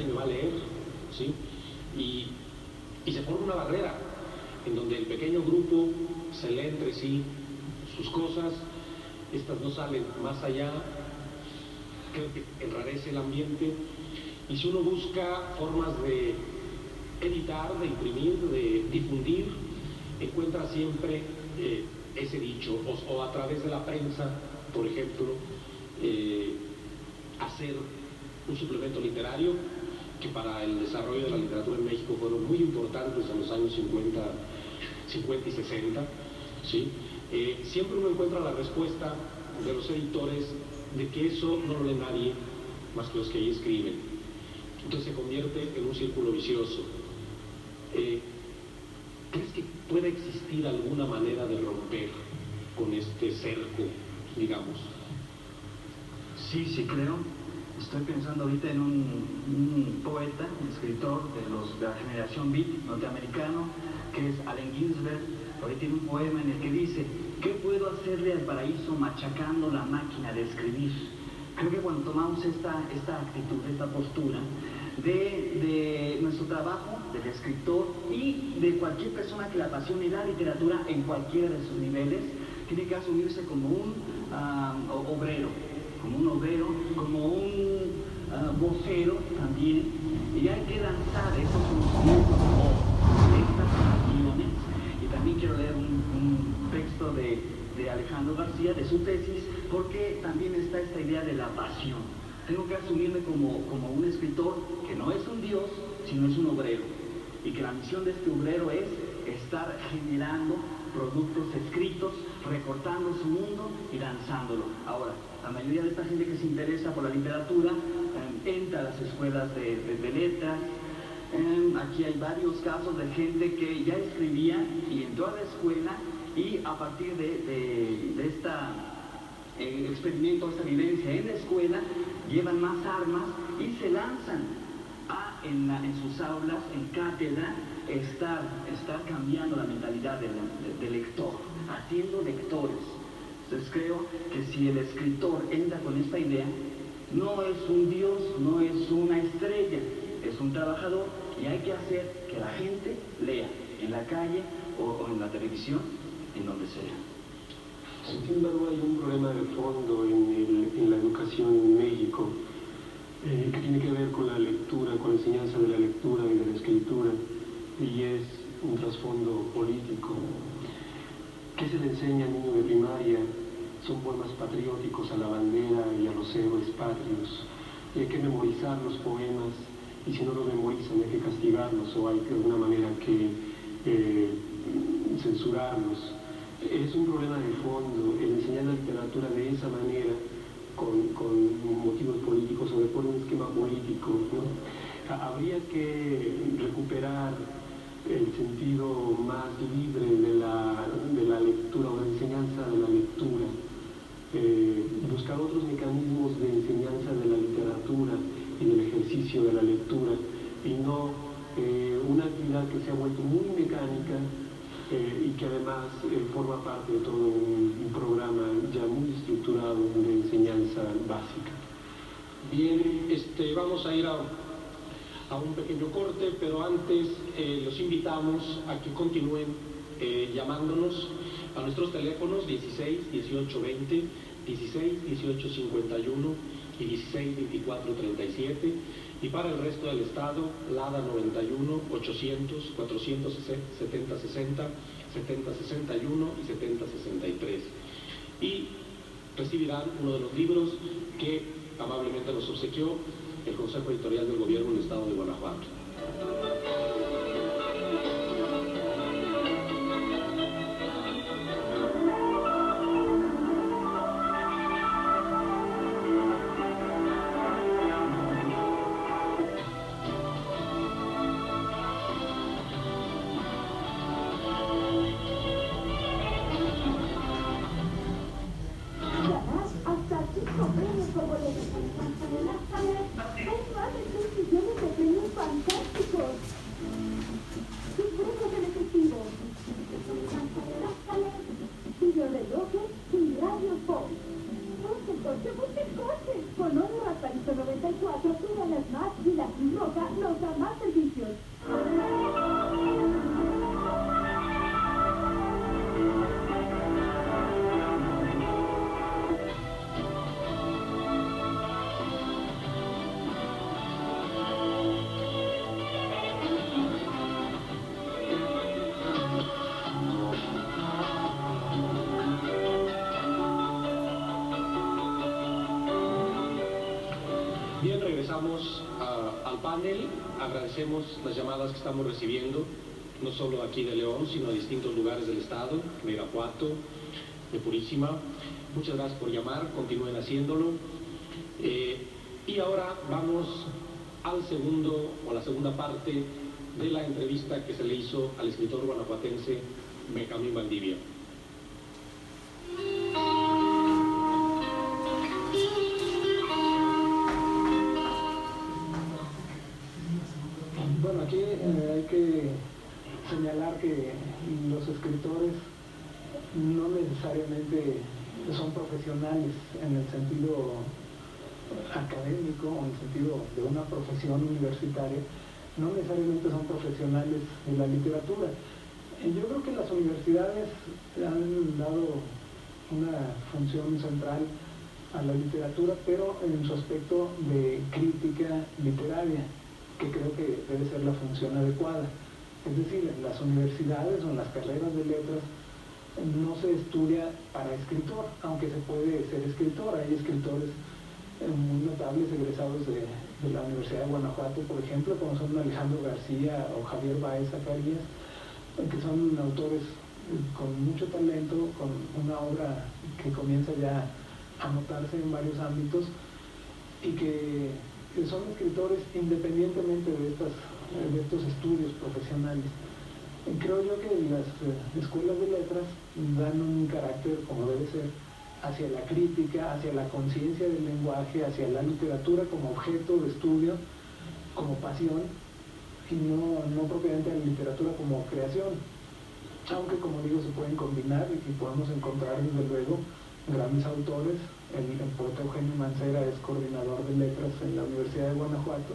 me va a leer, ¿sí? Y se forma una barrera en donde el pequeño grupo se lee entre sí sus cosas, estas no salen más allá. Creo que enrarece el ambiente, y si uno busca formas de editar, de imprimir, de difundir, encuentra siempre ese dicho, o a través de la prensa, por ejemplo, hacer un suplemento literario, que para el desarrollo de la literatura en México fueron muy importantes en los años 50 y 60, ¿sí? Siempre uno encuentra la respuesta de los editores de que eso no lo lee nadie más que los que ahí escriben. Entonces se convierte en un círculo vicioso. ¿Crees que puede existir alguna manera de romper con este cerco, digamos? Sí, creo. Estoy pensando ahorita en un poeta, un escritor de la generación beat norteamericano, que es Allen Ginsberg. Ahorita tiene un poema en el que dice: ¿qué puedo hacerle al paraíso machacando la máquina de escribir? Creo que cuando tomamos esta actitud, esta postura de nuestro trabajo, del escritor y de cualquier persona que le apasione la literatura en cualquiera de sus niveles, tiene que asumirse como un obrero, como un vocero también, y hay que lanzar esos conocimientos o estas pasiones. Y también quiero leer un texto de Alejandro García, de su tesis, porque también está esta idea de la pasión. Tengo que asumirme como un escritor que no es un dios, sino es un obrero, y que la misión de este obrero es estar generando productos escritos, recortando su mundo y lanzándolo. Ahora, la mayoría de esta gente que se interesa por la literatura entra a las escuelas de letras. Aquí hay varios casos de gente que ya escribía y entró a la escuela, y a partir de este experimento, esta vivencia en la escuela, llevan más armas y se lanzan en sus aulas, en cátedra, estar cambiando la mentalidad del lector, haciendo lectores. Entonces creo que si el escritor entra con esta idea, no es un dios, no es una estrella, es un trabajador, y hay que hacer que la gente lea en la calle o en la televisión, en donde sea. Sin embargo, hay un problema de fondo en la educación en México, que tiene que ver con la lectura, con la enseñanza de la lectura y de la escritura, y es un trasfondo político. ¿Qué se le enseña al niño de primaria? Son poemas patrióticos a la bandera y a los héroes patrios, y hay que memorizar los poemas, y si no los memorizan hay que castigarlos, o hay de alguna manera que censurarlos. Es un problema de fondo. El enseñar la literatura de esa manera por un esquema político, ¿no? Habría que recuperar el sentido más libre de la lectura o la enseñanza de la lectura, buscar otros mecanismos de enseñanza de la literatura y del ejercicio de la lectura, y no una actividad que se ha vuelto muy mecánica y que además forma parte de todo un programa ya muy estructurado de enseñanza básica. Bien, vamos a ir a un pequeño corte, pero antes los invitamos a que continúen llamándonos a nuestros teléfonos 16 18 20, 16 18 51 y 16 24 37, y para el resto del estado, LADA 91 800 470 60, 70 61 y 70 63. Y recibirán uno de los libros que amablemente nos obsequió el Consejo Editorial del Gobierno del Estado de Guanajuato. Bien, regresamos al panel. Agradecemos las llamadas que estamos recibiendo, no solo aquí de León, sino de distintos lugares del estado, de Irapuato, de Purísima. Muchas gracias por llamar, continúen haciéndolo. Y ahora vamos al segundo, o la segunda parte de la entrevista que se le hizo al escritor guanajuatense Benjamín Valdivia. Bueno, aquí hay que señalar que los escritores no necesariamente son profesionales en el sentido académico o en el sentido de una profesión universitaria, no necesariamente son profesionales de la literatura. Yo creo que las universidades han dado una función central a la literatura, pero en su aspecto de crítica literaria, que creo que debe ser la función adecuada. Es decir, en las universidades o en las carreras de letras no se estudia para escritor, aunque se puede ser escritor. Hay escritores muy notables egresados de la Universidad de Guanajuato, por ejemplo, como son Alejandro García o Javier Baez Zacarías, que son autores con mucho talento, con una obra que comienza ya a notarse en varios ámbitos y que son escritores independientemente de estos estudios profesionales. Creo yo que las escuelas de letras dan un carácter, como debe ser, hacia la crítica, hacia la conciencia del lenguaje, hacia la literatura como objeto de estudio, como pasión, y no propiamente a la literatura como creación. Aunque, como digo, se pueden combinar y podemos encontrar, desde luego, grandes autores. El poeta Eugenio Mancera es coordinador de letras en la Universidad de Guanajuato.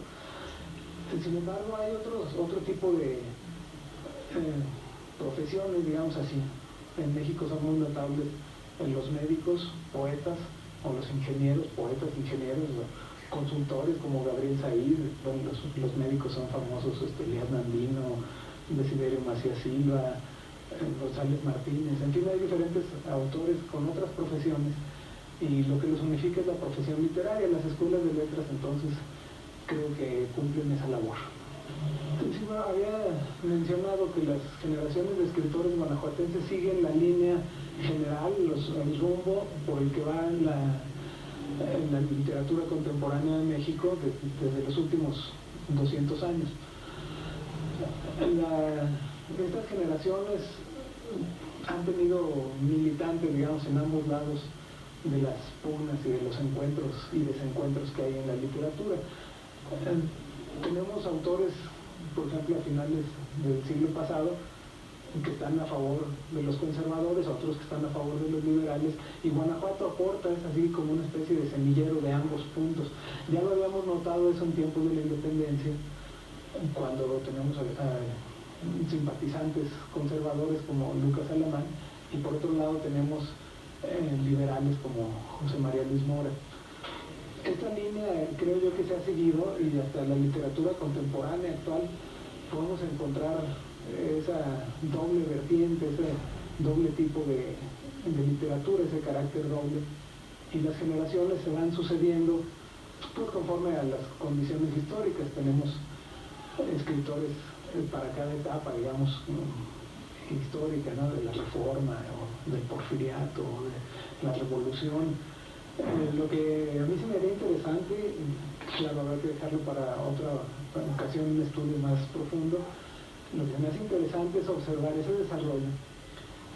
Sin embargo, hay otro tipo de profesiones, digamos así. En México son muy notables los médicos, poetas, o los ingenieros, poetas, ingenieros, consultores como Gabriel Said. Los médicos son famosos, Elías Nandino, Desiderio Macías Silva, González Martínez. En fin, hay diferentes autores con otras profesiones, y lo que los unifica es la profesión literaria. Las escuelas de letras, entonces, creo que cumplen esa labor. Encima había mencionado que las generaciones de escritores guanajuatenses siguen la línea general, el rumbo por el que va en la literatura contemporánea de México desde los últimos 200 años. Estas generaciones han tenido militantes, digamos, en ambos lados de las pugnas y de los encuentros y desencuentros que hay en la literatura. Tenemos autores, por ejemplo, a finales del siglo pasado, que están a favor de los conservadores, otros que están a favor de los liberales, y Guanajuato aporta, es así como una especie de semillero de ambos puntos. Ya lo habíamos notado eso en tiempos de la independencia, cuando tenemos simpatizantes conservadores como Lucas Alamán, y por otro lado tenemos liberales como José María Luis Mora. Esta línea creo yo que se ha seguido, y hasta la literatura contemporánea actual podemos encontrar esa doble vertiente, ese doble tipo de literatura, ese carácter doble, y las generaciones se van sucediendo pues conforme a las condiciones históricas. Tenemos escritores para cada etapa, digamos, histórica, ¿no? De la Reforma, o del Porfiriato, o de la Revolución. Lo que a mí se me haría interesante, claro, habrá que dejarlo para otra ocasión, un estudio más profundo. Lo que me hace interesante es observar ese desarrollo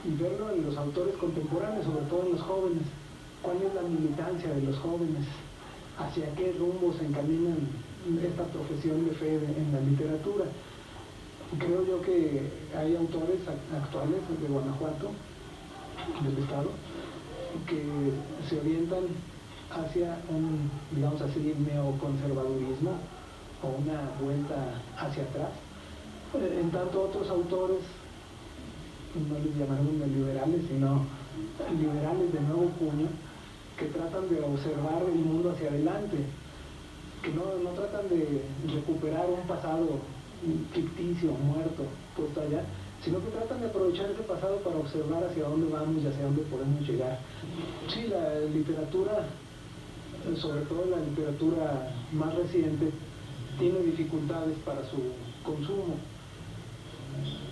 y verlo en los autores contemporáneos, sobre todo en los jóvenes. ¿Cuál es la militancia de los jóvenes? ¿Hacia qué rumbo se encaminan esta profesión de fe en la literatura? Creo yo que hay autores actuales de Guanajuato, del estado, que se orientan hacia un, digamos así, neoconservadurismo o una vuelta hacia atrás. En tanto otros autores, no les llamaremos neoliberales, sino liberales de nuevo puño, que tratan de observar el mundo hacia adelante, que no tratan de recuperar un pasado ficticio, muerto, puesto allá, sino que tratan de aprovechar ese pasado para observar hacia dónde vamos y hacia dónde podemos llegar. Sí, la literatura, sobre todo la literatura más reciente, tiene dificultades para su consumo.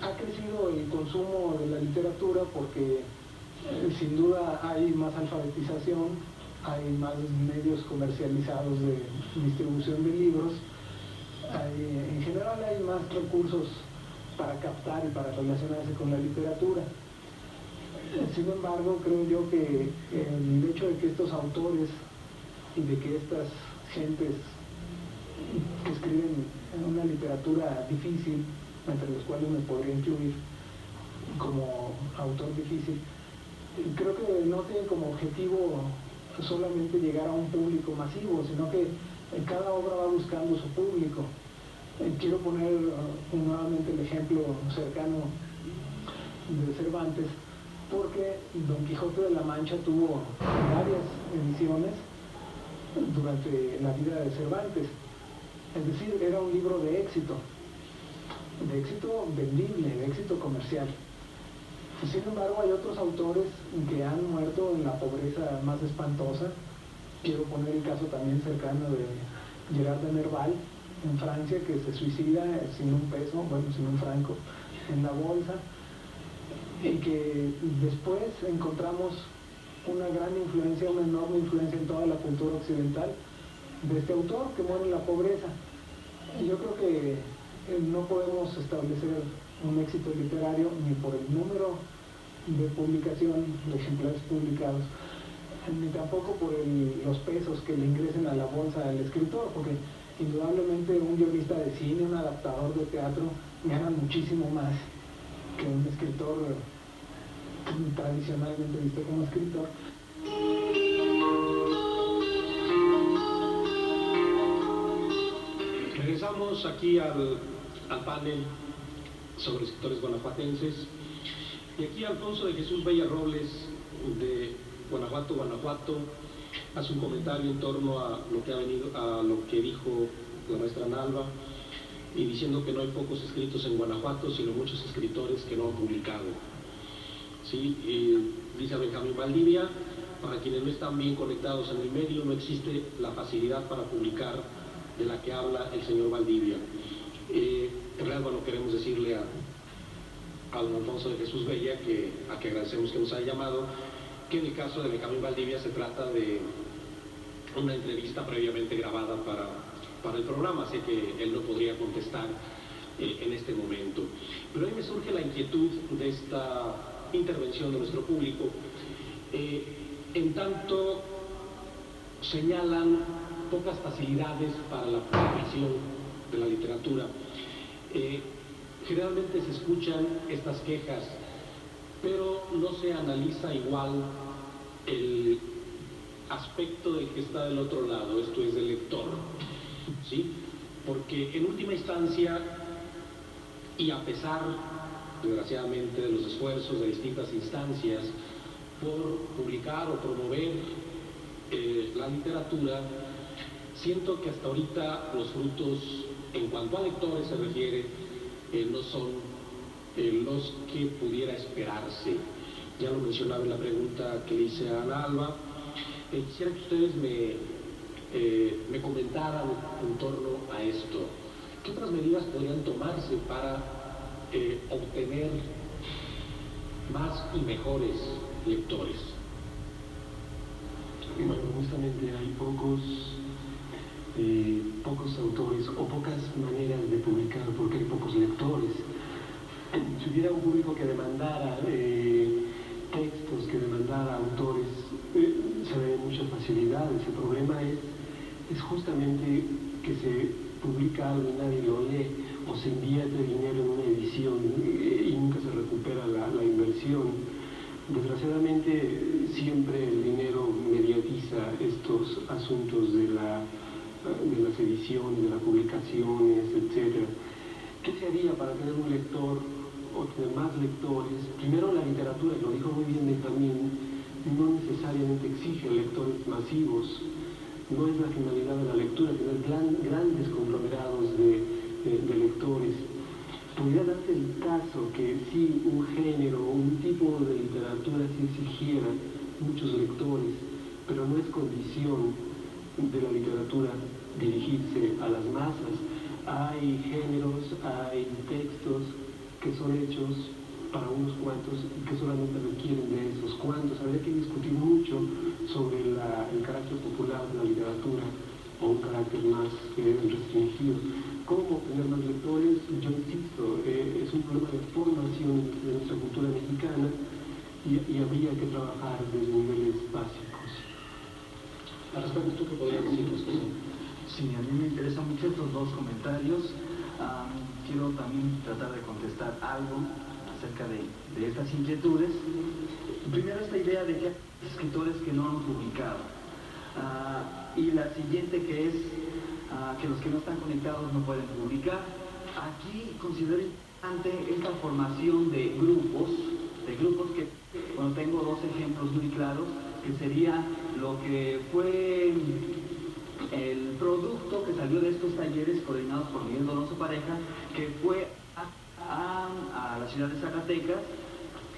Ha crecido el consumo de la literatura porque sin duda hay más alfabetización, hay más medios comercializados de distribución de libros, en general hay más recursos para captar y para relacionarse con la literatura. Sin embargo, creo yo que el hecho de que estos autores y de que estas gentes que escriben una literatura difícil, entre los cuales me podría incluir como autor difícil, creo que no tienen como objetivo solamente llegar a un público masivo, sino que cada obra va buscando su público. Quiero poner nuevamente el ejemplo cercano de Cervantes, porque Don Quijote de la Mancha tuvo varias ediciones durante la vida de Cervantes. Es decir, era un libro de éxito vendible, de éxito comercial. Sin embargo, hay otros autores que han muerto en la pobreza más espantosa. Quiero poner el caso también cercano de Gerard de Nerval, en Francia, que se suicida sin un peso, bueno, sin un franco, en la bolsa, y que después encontramos una gran influencia, una enorme influencia en toda la cultura occidental de este autor que muere en la pobreza. Y yo creo que no podemos establecer un éxito literario ni por el número de publicación, de ejemplares publicados, ni tampoco por los pesos que le ingresen a la bolsa del escritor, porque indudablemente un guionista de cine, un adaptador de teatro, gana muchísimo más que un escritor tradicionalmente visto como escritor. Regresamos aquí al panel sobre escritores guanajuatenses, y aquí Alfonso de Jesús Bella Robles, de Guanajuato, hace un comentario en torno a lo que dijo la maestra Nalva, y diciendo que no hay pocos escritos en Guanajuato, sino muchos escritores que no han publicado. ¿Sí? Y dice Benjamín Valdivia, para quienes no están bien conectados en el medio, no existe la facilidad para publicar de la que habla el señor Valdivia. En realidad, bueno, queremos decirle a don Alfonso de Jesús Bella, a que agradecemos que nos haya llamado, que en el caso de Benjamín Valdivia se trata de una entrevista previamente grabada para el programa, sé que él no podría contestar en este momento. Pero a mí me surge la inquietud de esta intervención de nuestro público, en tanto señalan pocas facilidades para la publicación de la literatura. Generalmente se escuchan estas quejas, pero no se analiza igual el aspecto del que está del otro lado, esto es del lector, ¿sí? Porque en última instancia, y a pesar, desgraciadamente, de los esfuerzos de distintas instancias por publicar o promover la literatura, siento que hasta ahorita los frutos, en cuanto a lectores se refiere, no son los que pudiera esperarse. Ya lo mencionaba en la pregunta que le hice a Ana Alba. Quisiera que ustedes me comentaran en torno a esto. ¿Qué otras medidas podrían tomarse para obtener más y mejores lectores? Bueno, justamente hay pocos autores o pocas maneras de publicar porque hay pocos lectores. Si hubiera un público que demandara textos, que demandara autores, se ven muchas facilidades. El problema es justamente que se publica algo y nadie lo lee, o se invierte dinero en una edición y nunca se recupera la inversión. Desgraciadamente siempre el dinero mediatiza estos asuntos de las ediciones, de las publicaciones, etc. ¿Qué se haría para tener un lector o tener más lectores? Primero, la literatura, y lo dijo muy bien él también, no necesariamente exige lectores masivos. No es la finalidad de la lectura tener grandes conglomerados de lectores. Podría darse el caso que sí, un género, un tipo de literatura sí exigiera muchos lectores, pero no es condición de la literatura dirigirse a las masas. Hay géneros, hay textos que son hechos para unos cuantos y que solamente requieren de esos cuantos. Habría que discutir mucho sobre el carácter popular de la literatura o un carácter más restringido. ¿Cómo obtener más lectores? Yo insisto, es un problema de formación de nuestra cultura mexicana y habría que trabajar desde niveles básicos. Al respecto, ¿tú qué podrías decirnos? Sí, a mí me interesan mucho estos dos comentarios. Quiero también tratar de contestar algo acerca de estas inquietudes. Primero, esta idea de que hay escritores que no han publicado. Y la siguiente, que es que los que no están conectados no pueden publicar. Aquí considero importante esta formación de grupos que, bueno, tengo dos ejemplos muy claros, que sería lo que fue el producto que salió de estos talleres coordinados por Miguel Donoso Pareja, que fue a la ciudad de Zacatecas,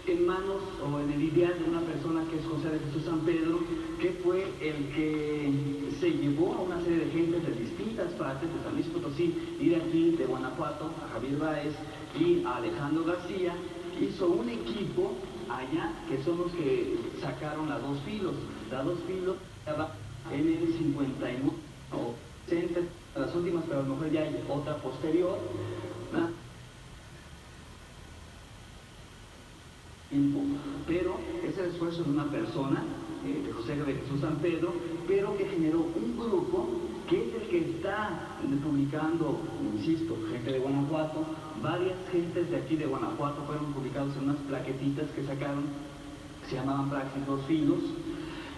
en manos o en el ideal de una persona que es José de Jesús San Pedro, que fue el que se llevó a una serie de gentes de distintas partes de San Luis Potosí y de aquí, de Guanajuato, a Javier Báez y a Alejandro García. Hizo un equipo allá que son los que sacaron la Dos Filos. La Dos Filos estaba en el 59 o 60, las últimas, pero a lo mejor ya hay otra posterior, ¿no? Pero es el esfuerzo de una persona, de José de Jesús San Pedro, pero que generó un grupo que es el que está publicando, insisto, gente de Guanajuato. Varias gentes de aquí de Guanajuato fueron publicados en unas plaquetitas que sacaron, que se llamaban Praxis Dos Filos,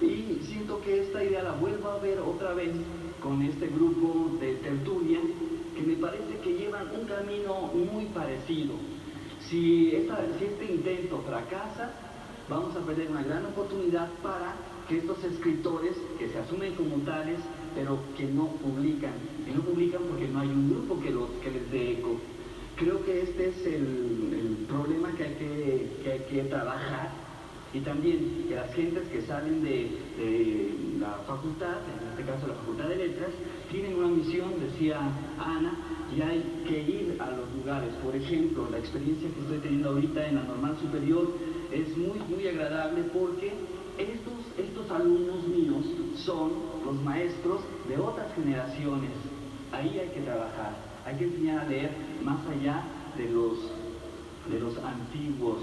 y siento que esta idea la vuelvo a ver otra vez con este grupo de tertulia, que me parece que llevan un camino muy parecido. Si este intento fracasa, vamos a perder una gran oportunidad para que estos escritores, que se asumen como tales, pero que no publican. Y no publican porque no hay un grupo que les dé eco. Creo que este es el problema que hay que trabajar. Y también que las gentes que salen de la facultad, en este caso la Facultad de Letras, tienen una misión, decía Ana, y hay que ir a los lugares. Por ejemplo, la experiencia que estoy teniendo ahorita en la Normal Superior es muy, muy agradable porque estos alumnos míos son los maestros de otras generaciones. Ahí hay que trabajar, hay que enseñar a leer más allá de los antiguos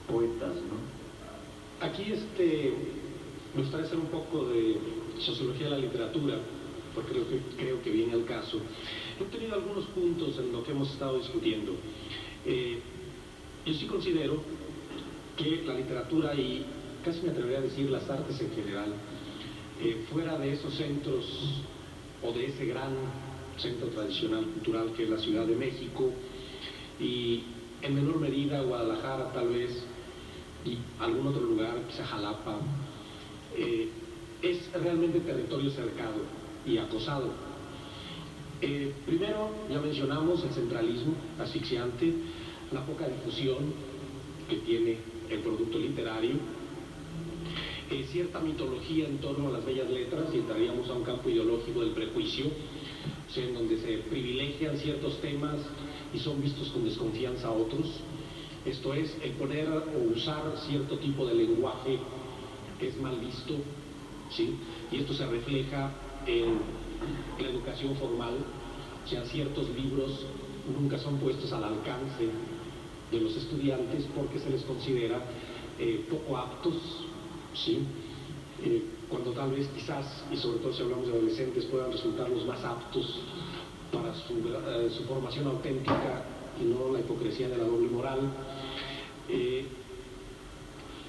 poetas, ¿no? Aquí me gustaría hacer un poco de sociología de la literatura, porque creo que viene al caso. He tenido algunos puntos en lo que hemos estado discutiendo. Yo sí considero que la literatura y casi me atrevería a decir las artes en general, fuera de esos centros o de ese gran centro tradicional cultural que es la Ciudad de México y en menor medida Guadalajara tal vez y algún otro lugar, quizá Jalapa, es realmente territorio cercado y acosado. Primero, ya mencionamos el centralismo asfixiante, la poca difusión que tiene el producto literario, cierta mitología en torno a las bellas letras, y entraríamos a un campo ideológico del prejuicio, o sea, en donde se privilegian ciertos temas y son vistos con desconfianza otros. Esto es, el poner o usar cierto tipo de lenguaje es mal visto, ¿sí? Y esto se refleja en la educación formal, o sea, ciertos libros nunca son puestos al alcance de los estudiantes porque se les considera poco aptos, ¿sí? Cuando tal vez quizás, y sobre todo si hablamos de adolescentes, puedan resultar los más aptos para su formación auténtica y no la hipocresía de la doble moral.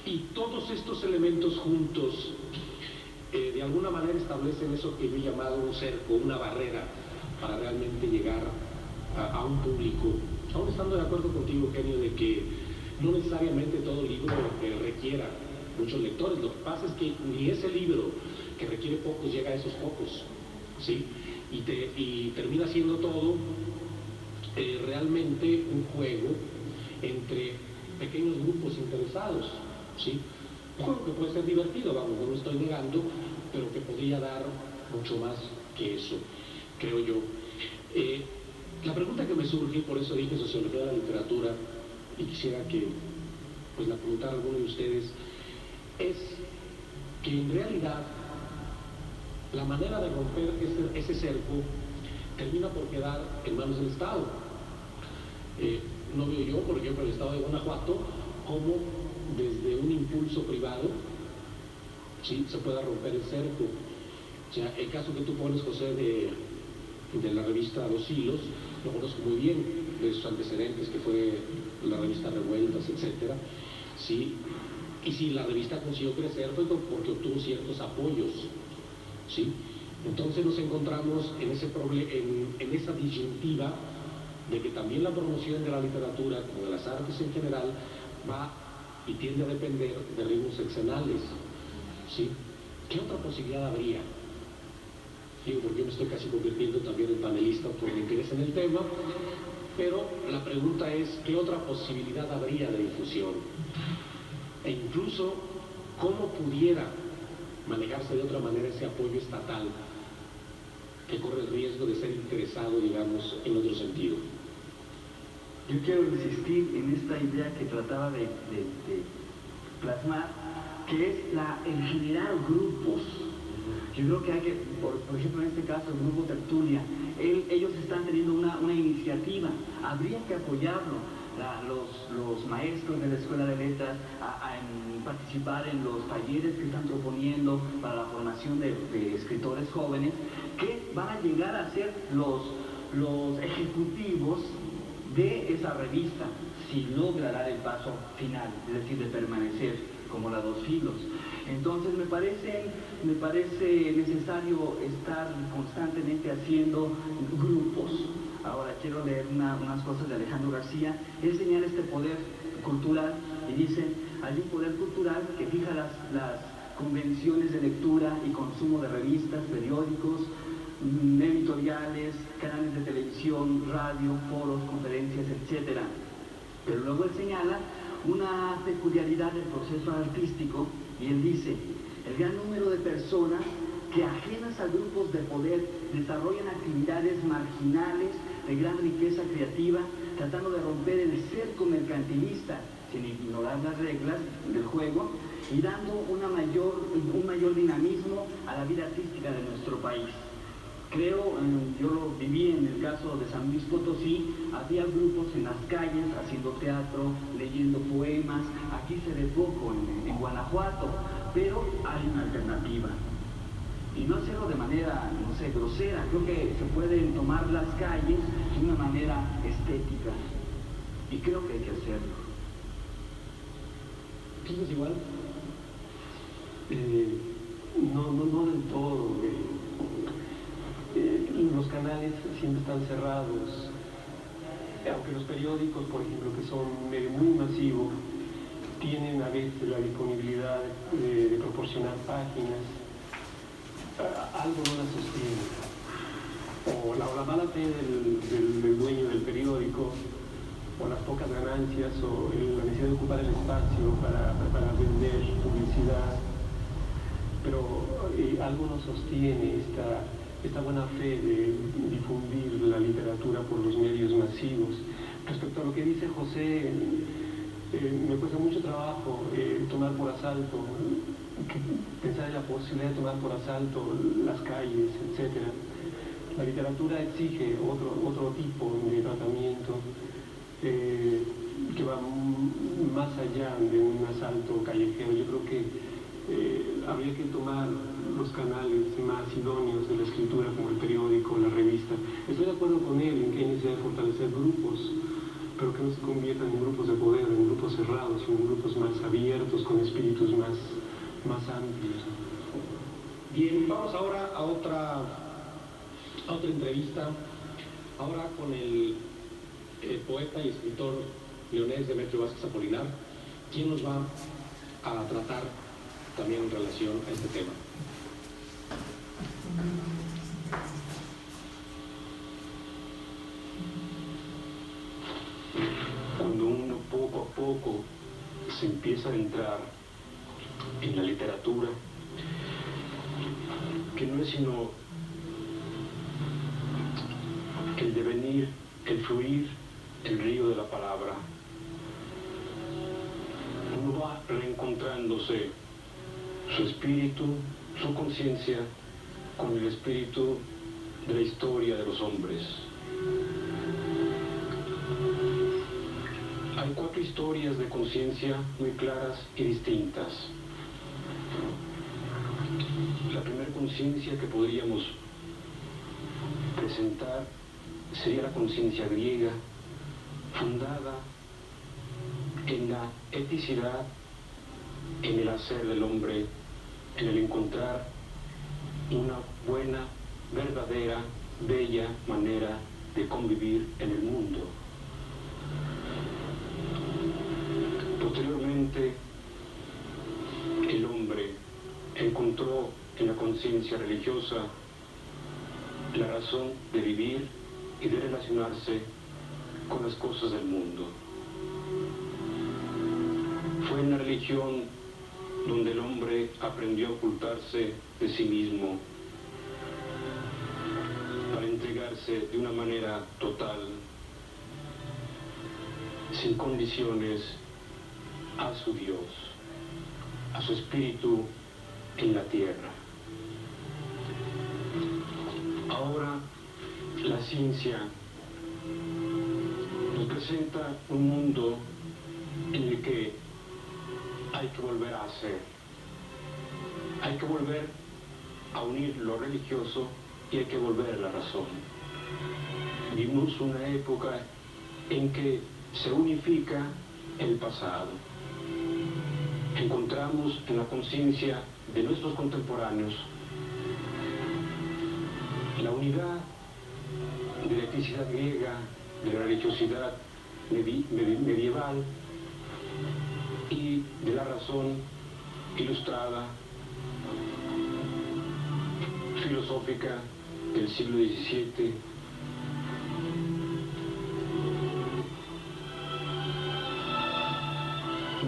Y todos estos elementos juntos de alguna manera establecen eso que yo he llamado un cerco, una barrera para realmente llegar a un público, aún estando de acuerdo contigo, Eugenio, de que no necesariamente todo libro requiera muchos lectores. Lo que pasa es que ni ese libro que requiere pocos llega a esos pocos, ¿sí? Y termina siendo todo realmente un juego entre pequeños grupos interesados, ¿sí? Un juego que puede ser divertido, vamos, no lo estoy negando, pero que podría dar mucho más que eso, creo yo. La pregunta que me surge, por eso dije sociología de la literatura, y quisiera que pues la preguntara alguno de ustedes, es que en realidad la manera de romper ese cerco termina por quedar en manos del Estado. No veo yo, por ejemplo, el Estado de Guanajuato, como desde un impulso privado, ¿sí?, se pueda romper el cerco. O sea, el caso que tú pones, José, de la revista Los Hilos, lo conozco muy bien, de sus antecedentes, que fue la revista Revueltas, etcétera, ¿sí? Y si la revista consiguió crecer fue porque obtuvo ciertos apoyos, ¿sí? Entonces nos encontramos en esa disyuntiva de que también la promoción de la literatura, como de las artes en general, va y tiende a depender de ritmos sexenales, ¿sí? ¿Qué otra posibilidad habría? Digo, porque yo me estoy casi convirtiendo también en panelista por mi interés en el tema, pero la pregunta es, ¿qué otra posibilidad habría de difusión? E incluso, ¿cómo pudiera manejarse de otra manera ese apoyo estatal que corre el riesgo de ser interesado, digamos, en otro sentido? Yo quiero insistir en esta idea que trataba de plasmar, que es el generar grupos. Yo creo que hay que, por ejemplo, en este caso, el grupo Tertulia, ellos están teniendo una iniciativa, habría que apoyarlo. Los maestros de la Escuela de Letras en participar en los talleres que están proponiendo para la formación de escritores jóvenes que van a llegar a ser los ejecutivos de esa revista si logra dar el paso final, es decir, de permanecer como la Dos Filos. Entonces me parece necesario estar constantemente haciendo grupos. Ahora quiero leer unas cosas de Alejandro García. Él señala este poder cultural y dice: hay un poder cultural que fija las convenciones de lectura y consumo de revistas, periódicos, editoriales, canales de televisión, radio, foros, conferencias, etc. Pero luego él señala una peculiaridad del proceso artístico y él dice: el gran número de personas que ajenas a grupos de poder desarrollan actividades marginales de gran riqueza creativa, tratando de romper el cerco mercantilista sin ignorar las reglas del juego, y dando un mayor dinamismo a la vida artística de nuestro país. Creo, yo lo viví en el caso de San Luis Potosí, había grupos en las calles haciendo teatro, leyendo poemas. Aquí se ve poco en Guanajuato, pero hay una alternativa. Y no hacerlo de manera, no sé, grosera. Creo que se pueden tomar las calles de una manera estética. Y creo que hay que hacerlo. ¿Piensas igual? No del todo. Los canales siempre están cerrados, aunque los periódicos, por ejemplo, que son medio muy masivos, tienen a veces la disponibilidad de proporcionar páginas, algo no las sostiene. O la mala fe del dueño del periódico, o las pocas ganancias, o la necesidad de ocupar el espacio para vender publicidad, pero algo no sostiene esta buena fe de difundir la literatura por los medios masivos. Respecto a lo que dice José, me cuesta mucho trabajo tomar por asalto, pensar en la posibilidad de tomar por asalto las calles, etc. La literatura exige otro tipo de tratamiento que va más allá de un asalto callejero. Yo creo que habría que tomar los canales más idóneos de la escritura, como el periódico, la revista. Estoy de acuerdo con él en que hay necesidad de fortalecer grupos, pero que no se conviertan en grupos de poder, en grupos cerrados, sino en grupos más abiertos, con espíritus más amplios. Bien, vamos ahora a otra entrevista, ahora con el poeta y escritor leonés Demetrio Vázquez Apolinar, quien nos va a tratar también en relación a este tema. Cuando uno poco a poco se empieza a entrar en la literatura, que no es sino el devenir, el fluir, el río de la palabra, uno va reencontrándose su espíritu, su conciencia, con el espíritu de la historia de los hombres. Hay 4 historias de conciencia muy claras y distintas. La primera conciencia que podríamos presentar sería la conciencia griega, fundada en la eticidad, en el hacer del hombre, en el encontrar una buena, verdadera, bella manera de convivir en el mundo. Posteriormente, el hombre encontró en la conciencia religiosa la razón de vivir y de relacionarse con las cosas del mundo. Fue en la religión donde el hombre aprendió a ocultarse de sí mismo para entregarse de una manera total, sin condiciones, a su Dios, a su espíritu en la tierra. Ahora la ciencia nos presenta un mundo en el que hay que volver a hacer, hay que volver a unir lo religioso y hay que volver a la razón. Vivimos una época en que se unifica el pasado. Encontramos en la conciencia de nuestros contemporáneos la unidad de la eticidad griega, de la religiosidad medieval y de la razón ilustrada, filosófica del siglo XVII.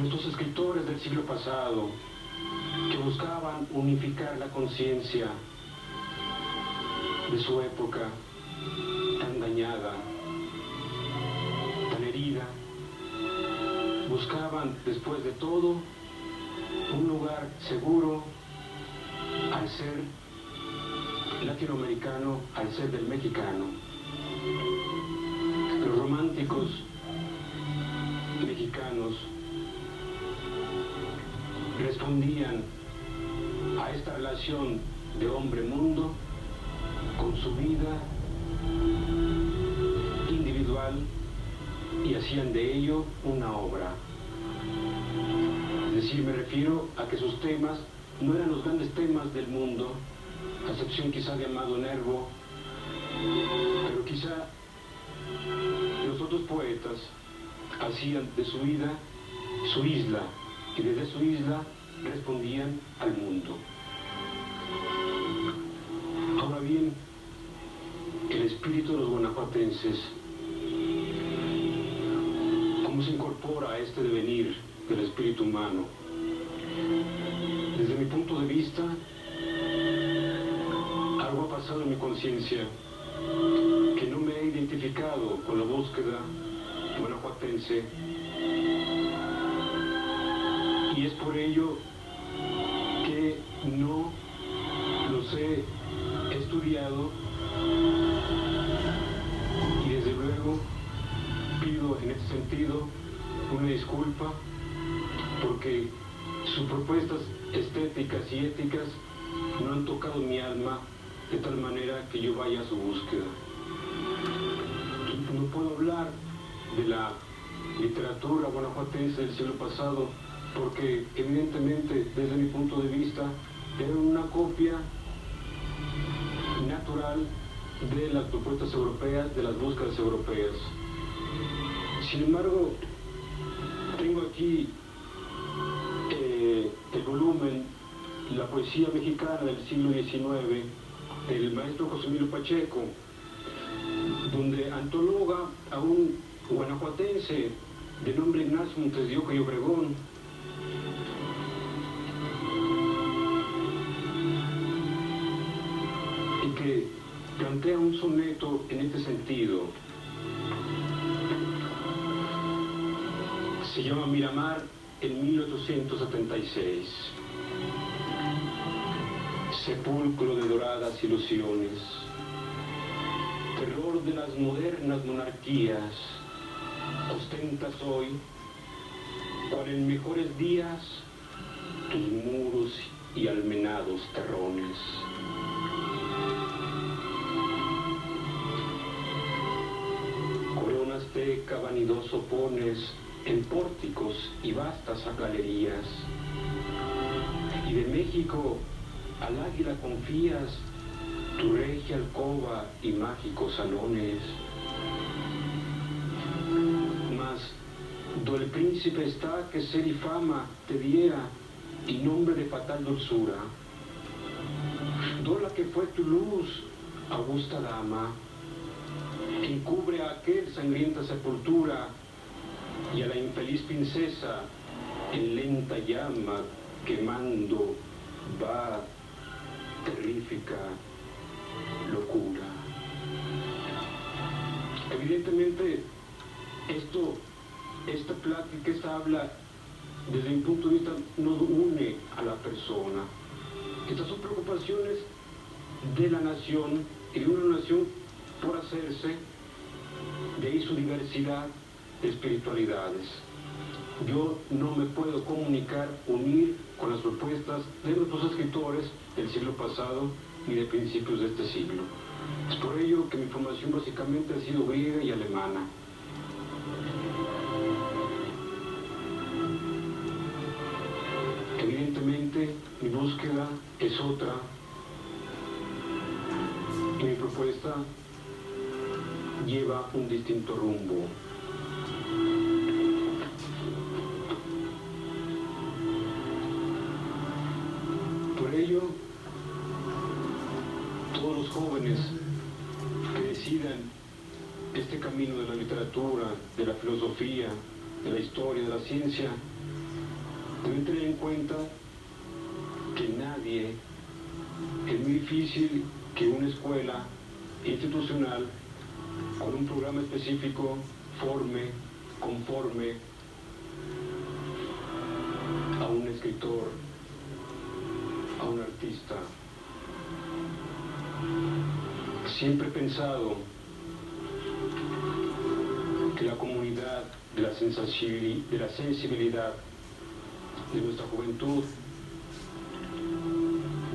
Nuestros escritores del siglo pasado, que buscaban unificar la conciencia de su época tan dañada, tan herida, buscaban, después de todo, un lugar seguro al ser latinoamericano, al ser del mexicano. Los románticos mexicanos respondían a esta relación de hombre-mundo con su vida individual y hacían de ello una obra. Es decir, me refiero a que sus temas no eran los grandes temas del mundo, a excepción quizá de Amado Nervo, pero quizá los otros poetas hacían de su vida su isla, y desde su isla respondían al mundo. Ahora bien, el espíritu de los guanajuatenses, ¿cómo se incorpora a este devenir del espíritu humano? Desde mi punto de vista, algo ha pasado en mi conciencia que no me he identificado con la búsqueda guanajuatense, y es por ello que no los he estudiado, y desde luego pido en este sentido una disculpa, porque sus propuestas estéticas y éticas no han tocado mi alma de tal manera que yo vaya a su búsqueda. No puedo hablar de la literatura guanajuatense del siglo pasado porque evidentemente desde mi punto de vista era una copia natural de las propuestas europeas, de las búsquedas europeas. Sin embargo, tengo aquí el volumen La poesía mexicana del siglo XIX del maestro José Emilio Pacheco, donde antologa a un guanajuatense de nombre Ignacio Montes de Oca y Obregón, y que plantea un soneto en este sentido. Se llama Miramar en 1876. Sepulcro de doradas ilusiones, terror de las modernas monarquías, ostentas hoy, cual en mejores días, tus muros y almenados terrones. Corona azteca vanidoso pones en pórticos y vastas galerías, y de México al águila confías tu regia alcoba y mágicos salones. Mas, do el príncipe está que ser y fama te diera, y nombre de fatal dulzura, do la que fue tu luz, augusta dama, que encubre a aquel sangrienta sepultura, y a la infeliz princesa en lenta llama quemando va terrífica locura. Evidentemente esta plática, esta habla, desde mi punto de vista, nos une a la persona. Estas son preocupaciones de la nación y de una nación por hacerse, de ahí su diversidad de espiritualidades. Yo no me puedo comunicar, unir con las propuestas de nuestros escritores del siglo pasado ni de principios de este siglo. Es por ello que mi formación básicamente ha sido griega y alemana. Evidentemente, mi búsqueda es otra y mi propuesta lleva un distinto rumbo. Por ello, todos los jóvenes que decidan este camino de la literatura, de la filosofía, de la historia, de la ciencia, deben tener en cuenta que nadie, es muy difícil que una escuela institucional con un programa específico conforme a un escritor, a un artista. Siempre he pensado que la comunidad de la sensibilidad de nuestra juventud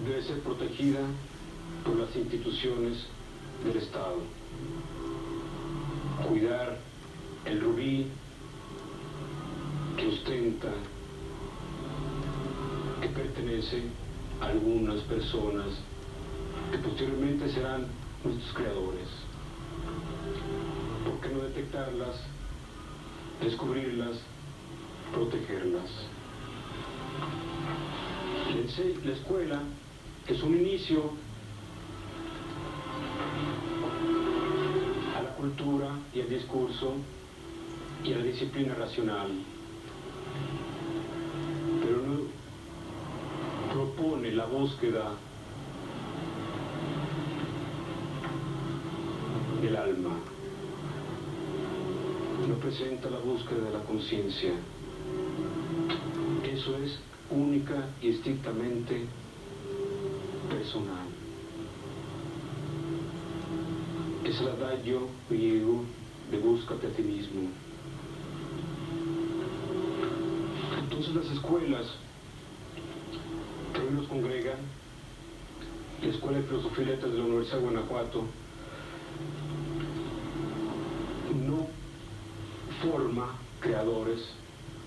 debe ser protegida por las instituciones del Estado. Cuidar el rubí que ostenta, que pertenece a algunas personas que posteriormente serán nuestros creadores. ¿Por qué no detectarlas, descubrirlas, protegerlas? La escuela es un inicio a la cultura y al discurso y a la disciplina racional, pero no propone la búsqueda del alma, no presenta la búsqueda de la conciencia. Eso es única y estrictamente personal. Es el adagio griego de búscate a ti mismo. Entonces las escuelas que hoy nos congregan, la Escuela de Filosofía y Letras de la Universidad de Guanajuato, no forma creadores,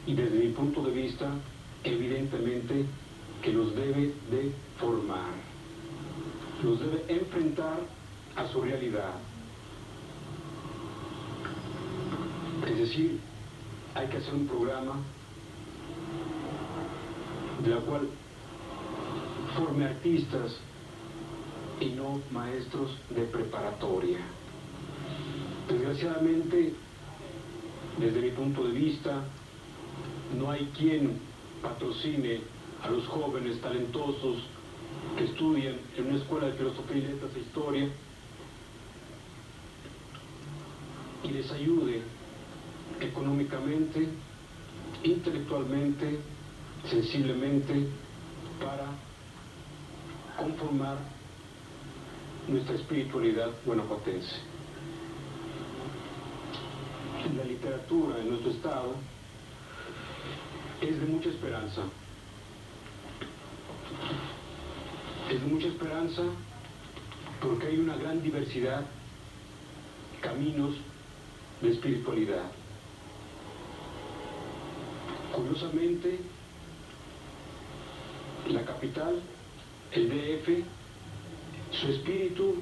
y desde mi punto de vista, evidentemente que los debe de formar, los debe enfrentar a su realidad. Es decir, hay que hacer un programa de la cual forme artistas y no maestros de preparatoria. Desgraciadamente, desde mi punto de vista, no hay quien patrocine a los jóvenes talentosos que estudian en una escuela de filosofía y letras e historia y les ayude económicamente, intelectualmente, sensiblemente, para conformar nuestra espiritualidad guanajuatense. La literatura en nuestro estado es de mucha esperanza. Es de mucha esperanza porque hay una gran diversidad, caminos de espiritualidad. Curiosamente, la capital, el DF, su espíritu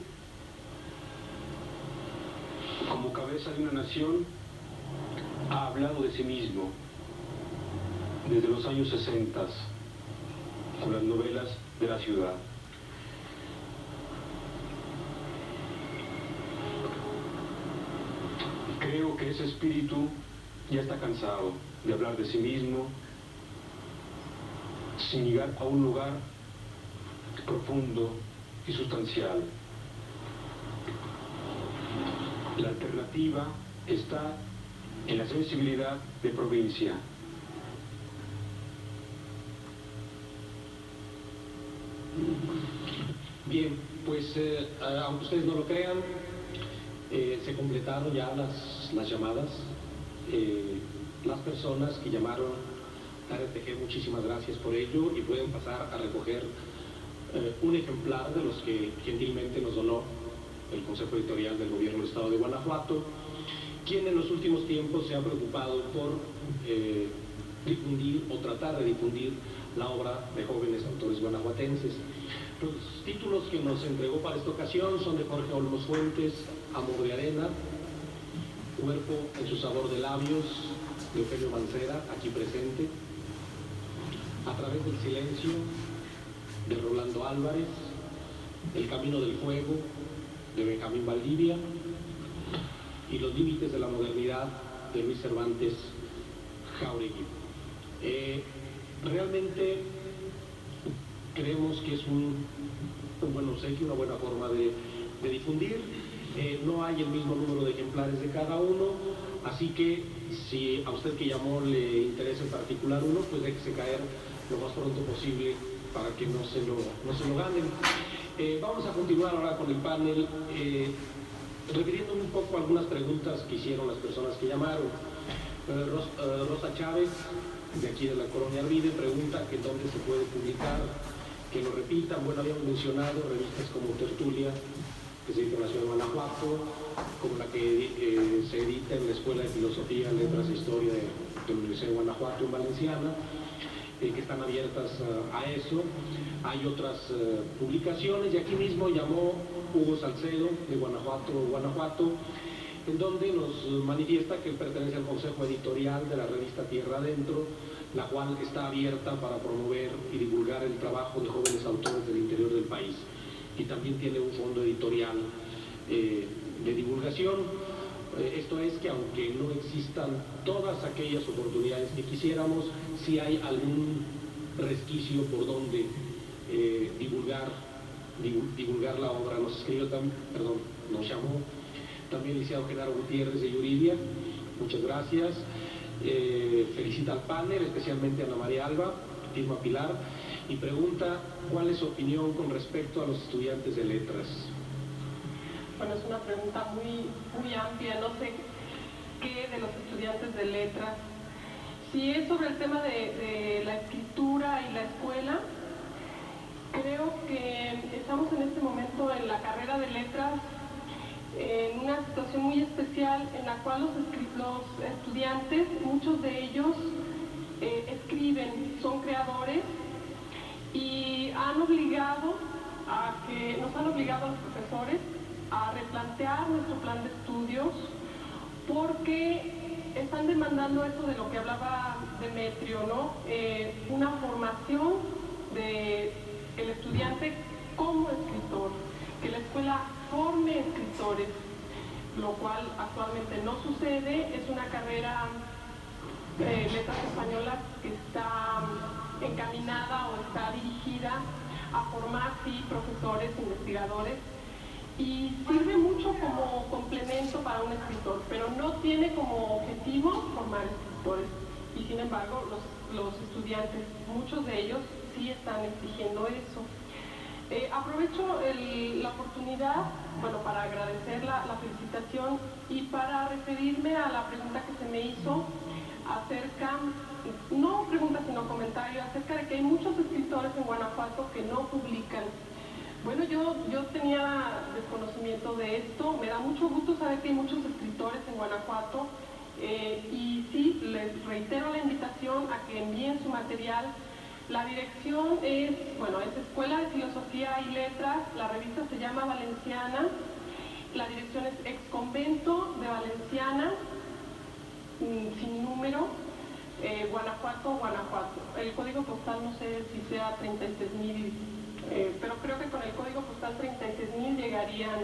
como cabeza de una nación ha hablado de sí mismo desde los años 60 con las novelas de la ciudad. Creo que ese espíritu ya está cansado de hablar de sí mismo sin llegar a un lugar profundo y sustancial. La alternativa está en la sensibilidad de provincia. Bien, pues aunque ustedes no lo crean, se completaron ya las llamadas. Las personas que llamaron a RTG, muchísimas gracias por ello, y pueden pasar a recoger un ejemplar de los que gentilmente nos donó el Consejo Editorial del Gobierno del Estado de Guanajuato, quien en los últimos tiempos se ha preocupado por difundir o tratar de difundir la obra de jóvenes autores guanajuatenses. Los títulos que nos entregó para esta ocasión son de Jorge Olmos Fuentes, Amor de Arena, Cuerpo en su sabor de labios, de Eugenio Mancera, aquí presente, A través del silencio, de Rolando Álvarez, El camino del fuego, de Benjamín Valdivia, y Los límites de la modernidad, de Luis Cervantes Jauregui. Realmente creemos que es un buen obsequio, una buena forma de difundir. No hay el mismo número de ejemplares de cada uno, así que si a usted que llamó le interesa en particular uno, pues déjese caer lo más pronto posible para que no se lo ganen. Vamos a continuar ahora con el panel, refiriéndome un poco a algunas preguntas que hicieron las personas que llamaron. Rosa Chávez, de aquí de la Colonia Arvide, pregunta que dónde se puede publicar, que lo repitan. Bueno, habíamos mencionado revistas como Tertulia, que se edita en la ciudad de Guanajuato, como la que se edita en la Escuela de Filosofía, Letras e Historia de la Universidad de Guanajuato en Valenciana, que están abiertas a eso. Hay otras publicaciones, y aquí mismo llamó Hugo Salcedo, de Guanajuato, en donde nos manifiesta que él pertenece al Consejo Editorial de la revista Tierra Adentro, la cual está abierta para promover y divulgar el trabajo de jóvenes autores del interior del país. Y también tiene un fondo editorial de divulgación. Esto es que aunque no existan todas aquellas oportunidades que quisiéramos, sí hay algún resquicio por donde divulgar la obra. Nos llamó también el licenciado Genaro Gutiérrez de Yuridia, muchas gracias. Felicita al panel, especialmente a Ana María Alba, Irma Pilar, y pregunta cuál es su opinión con respecto a los estudiantes de letras. Bueno, es una pregunta muy amplia, no sé qué de los estudiantes de letras. Si es sobre el tema de la escritura y la escuela, creo que estamos en este momento en la carrera de letras en una situación muy especial en la cual los estudiantes, muchos de ellos escriben, son creadores, y nos han obligado a los profesores a replantear nuestro plan de estudios, porque están demandando eso de lo que hablaba Demetrio, ¿no? Una formación del estudiante como escritor, que la escuela forme escritores, lo cual actualmente no sucede. Es una carrera de letras españolas que está encaminada o está dirigida a formar, sí, profesores, investigadores, y sirve mucho como complemento para un escritor, pero no tiene como objetivo formar escritores. Y sin embargo, los estudiantes, muchos de ellos, sí están exigiendo eso. Aprovecho la oportunidad, bueno, para agradecer la felicitación y para referirme a la pregunta que se me hizo acerca, no pregunta sino comentario, acerca de que hay muchos escritores en Guanajuato que no publican. Bueno, yo tenía desconocimiento de esto, me da mucho gusto saber que hay muchos escritores en Guanajuato, y sí, les reitero la invitación a que envíen su material. La dirección es Escuela de Filosofía y Letras, la revista se llama Valenciana, la dirección es Ex Convento de Valenciana, sin número, Guanajuato. El código postal no sé si sea 36,000, pero creo que con el código postal 36,000 llegarían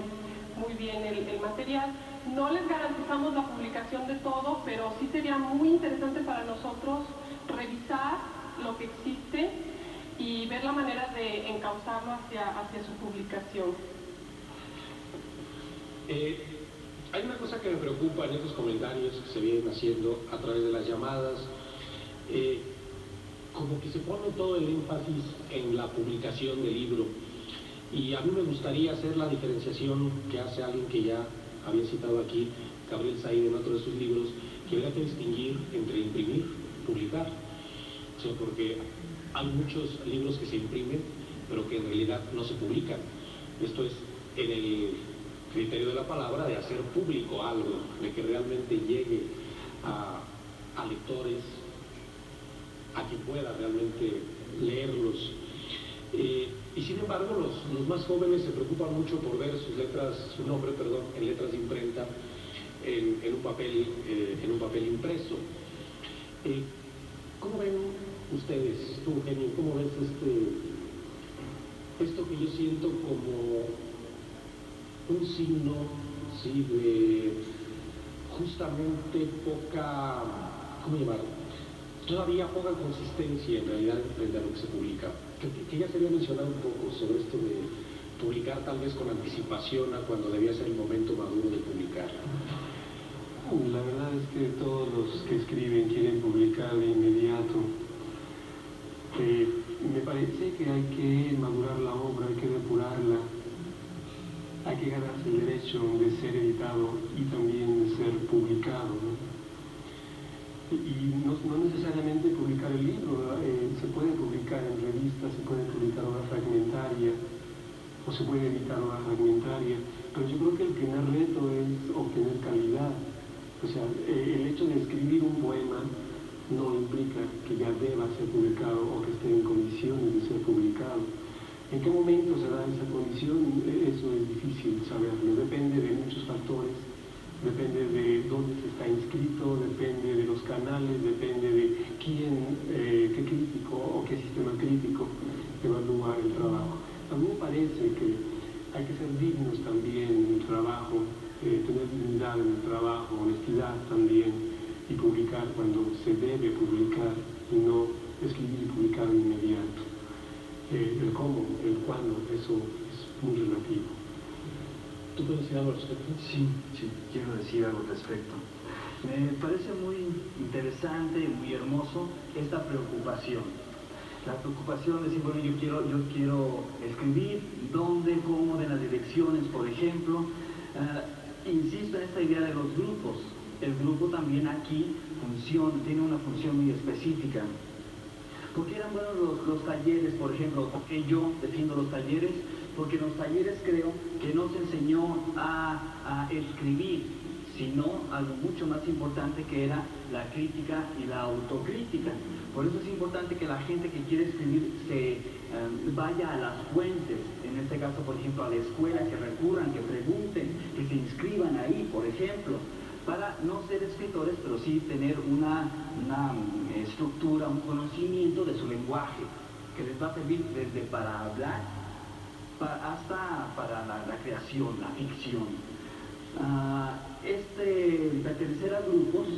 muy bien el material. No les garantizamos la publicación de todo, pero sí sería muy interesante para nosotros revisar lo que existe y ver la manera de encauzarlo hacia su publicación. Hay una cosa que me preocupa en estos comentarios que se vienen haciendo a través de las llamadas, como que se pone todo el énfasis en la publicación del libro, y a mí me gustaría hacer la diferenciación que hace alguien que ya había citado aquí, Gabriel Said, en otro de sus libros, que habría que distinguir entre imprimir y publicar. O sea, porque hay muchos libros que se imprimen, pero que en realidad no se publican. Esto es en el criterio de la palabra de hacer público algo, de que realmente llegue a lectores, a quien pueda realmente leerlos. Y sin embargo, los más jóvenes se preocupan mucho por ver su nombre en letras de imprenta, en un papel impreso. ¿Cómo ven ustedes, tú, Eugenio, cómo ves esto que yo siento como un signo, sí, de justamente poca, ¿cómo llamarlo? Todavía poca consistencia en realidad frente a lo que se publica? Que ya se había mencionado un poco sobre esto de publicar tal vez con anticipación a cuando debía ser el momento maduro de publicar. La verdad es que todos los que escriben quieren publicar de inmediato. Me parece que hay que madurar la obra, hay que depurarla, hay que ganarse el derecho de ser editado y también de ser publicado, ¿no? Y no necesariamente publicar el libro, se puede publicar en revistas, se puede publicar obra fragmentaria, o se puede editar obra fragmentaria, pero yo creo que el primer reto es obtener calidad. O sea, el hecho de escribir un poema no implica que ya deba ser publicado o que esté en condiciones de ser publicado. ¿En qué momento se da esa condición? Eso es difícil saberlo, depende de muchos factores, depende de dónde se está inscrito, depende de los canales, depende de quién, qué crítico o qué sistema crítico evalúa el trabajo. A mí me parece que hay que ser dignos también en el trabajo, tener dignidad en el trabajo, honestidad también, y publicar cuando se debe publicar y no escribir y publicar de inmediato. El cómo, el cuándo, eso es muy relativo. ¿Tú puedes decir algo al respecto? Sí, quiero decir algo al respecto. Me parece muy interesante y muy hermoso esta preocupación. La preocupación de decir, bueno, yo quiero escribir, dónde, cómo, de las direcciones, por ejemplo. Insisto en esta idea de los grupos. El grupo también aquí tiene una función muy específica. ¿Por qué eran buenos los talleres, por ejemplo? ¿Por qué yo defiendo los talleres? Porque en los talleres creo que no se enseñó a escribir, sino algo mucho más importante, que era la crítica y la autocrítica. Por eso es importante que la gente que quiere escribir se vaya a las fuentes, en este caso, por ejemplo, a la escuela, que recurran, que pregunten, que se inscriban ahí, por ejemplo, para no ser escritores, pero sí tener una estructura, un conocimiento de su lenguaje, que les va a servir desde para hablar hasta para la creación, la ficción. Pertenecer a grupos,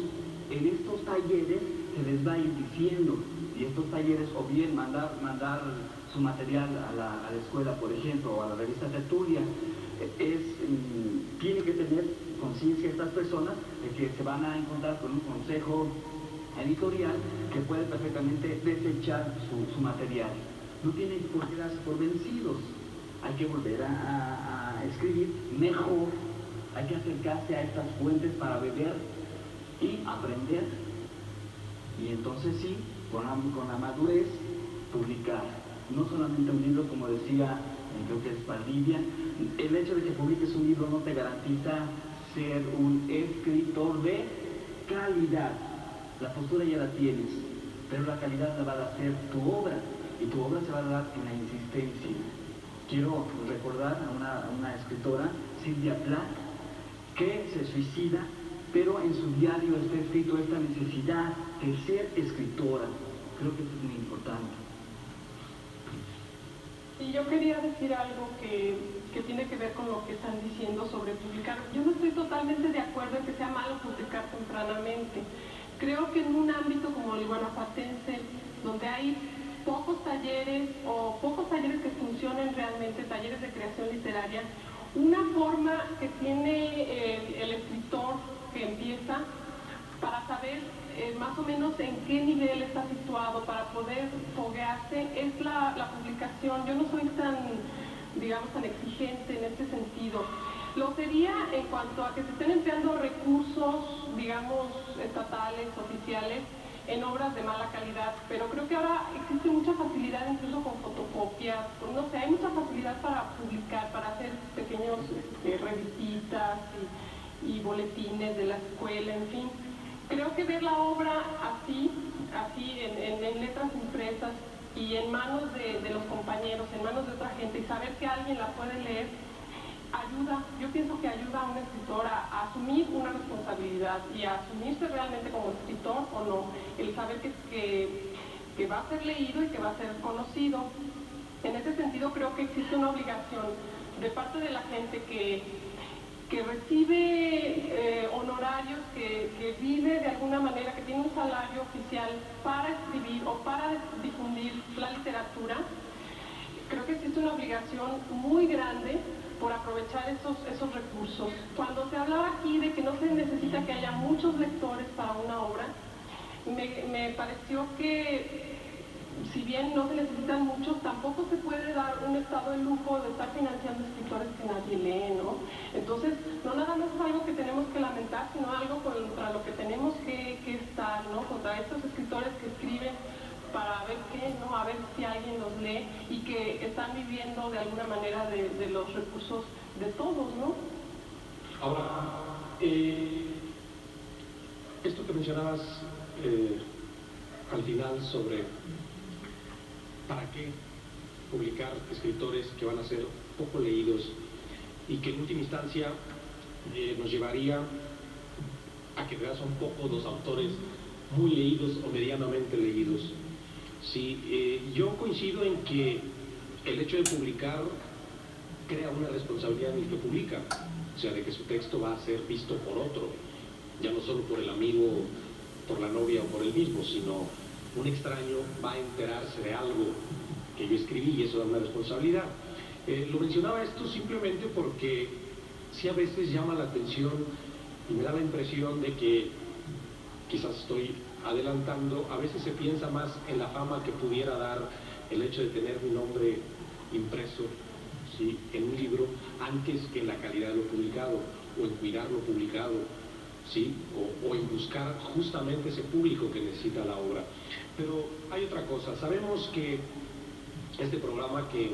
en estos talleres se les va a ir diciendo, y estos talleres, o bien mandar su material a la escuela, por ejemplo, o a la revista Tertulia, tiene que tener conciencia estas personas de que se van a encontrar con un consejo editorial que puede perfectamente desechar su material. No tienen por qué darse por vencidos, hay que volver a escribir mejor, hay que acercarse a estas fuentes para beber y aprender, y entonces sí, con la madurez, publicar. No solamente un libro, como decía, creo que es Valdivia, el hecho de que publiques un libro no te garantiza ser un escritor de calidad. La postura ya la tienes, pero la calidad la va a hacer tu obra, y tu obra se va a dar en la insistencia. Quiero recordar a una escritora, Silvia Plath, que se suicida, pero en su diario está escrito esta necesidad de ser escritora. Creo que esto es muy importante. Y yo quería decir algo que tiene que ver con lo que están diciendo sobre publicar. Yo no estoy totalmente de acuerdo en que sea malo publicar tempranamente. Creo que en un ámbito como el guanajuatense, donde hay pocos talleres o pocos talleres que funcionen realmente, talleres de creación literaria, una forma que tiene el escritor que empieza para saber más o menos en qué nivel está situado, para poder foguearse, es la publicación. Yo no soy tan exigente en este sentido. Lo sería en cuanto a que se estén empleando recursos, digamos, estatales, oficiales, en obras de mala calidad, pero creo que ahora existe mucha facilidad, incluso con fotocopias, no sé, hay mucha facilidad para publicar, para hacer pequeños revistitas y boletines de la escuela, en fin. Creo que ver la obra así en letras impresas y en manos de los compañeros, en manos de otra gente, y saber que alguien la puede leer, ayuda. Yo pienso que ayuda a un escritor a asumir una responsabilidad y a asumirse realmente como escritor o no, el saber que va a ser leído y que va a ser conocido. En ese sentido creo que existe una obligación de parte de la gente que recibe honorarios, que vive de alguna manera, que tiene un salario oficial para escribir o para difundir la literatura. Creo que existe una obligación muy grande por aprovechar esos recursos. Cuando se hablaba aquí de que no se necesita que haya muchos lectores para una obra, me pareció que si bien no se necesitan muchos, tampoco se puede dar un estado de lujo de estar financiando escritores que nadie lee, ¿no? Entonces, no nada más es algo que tenemos que lamentar, sino algo contra lo que tenemos que estar, ¿no? Contra estos escritores que escriben para ver qué, ¿no? A ver si alguien los lee y que están viviendo de alguna manera de los recursos de todos, ¿no? Ahora, esto que mencionabas al final sobre para qué publicar escritores que van a ser poco leídos y que en última instancia nos llevaría a que son pocos los autores muy leídos o medianamente leídos. Sí, yo coincido en que el hecho de publicar crea una responsabilidad en el que publica, o sea, de que su texto va a ser visto por otro, ya no solo por el amigo, por la novia o por él mismo, sino un extraño va a enterarse de algo que yo escribí y eso da una responsabilidad. Lo mencionaba esto simplemente porque sí a veces llama la atención y me da la impresión de que quizás estoy adelantando, a veces se piensa más en la fama que pudiera dar el hecho de tener mi nombre impreso, ¿sí?, en un libro, antes que en la calidad de lo publicado, o en cuidar lo publicado, ¿sí?, o en buscar justamente ese público que necesita la obra. Pero hay otra cosa, sabemos que este programa que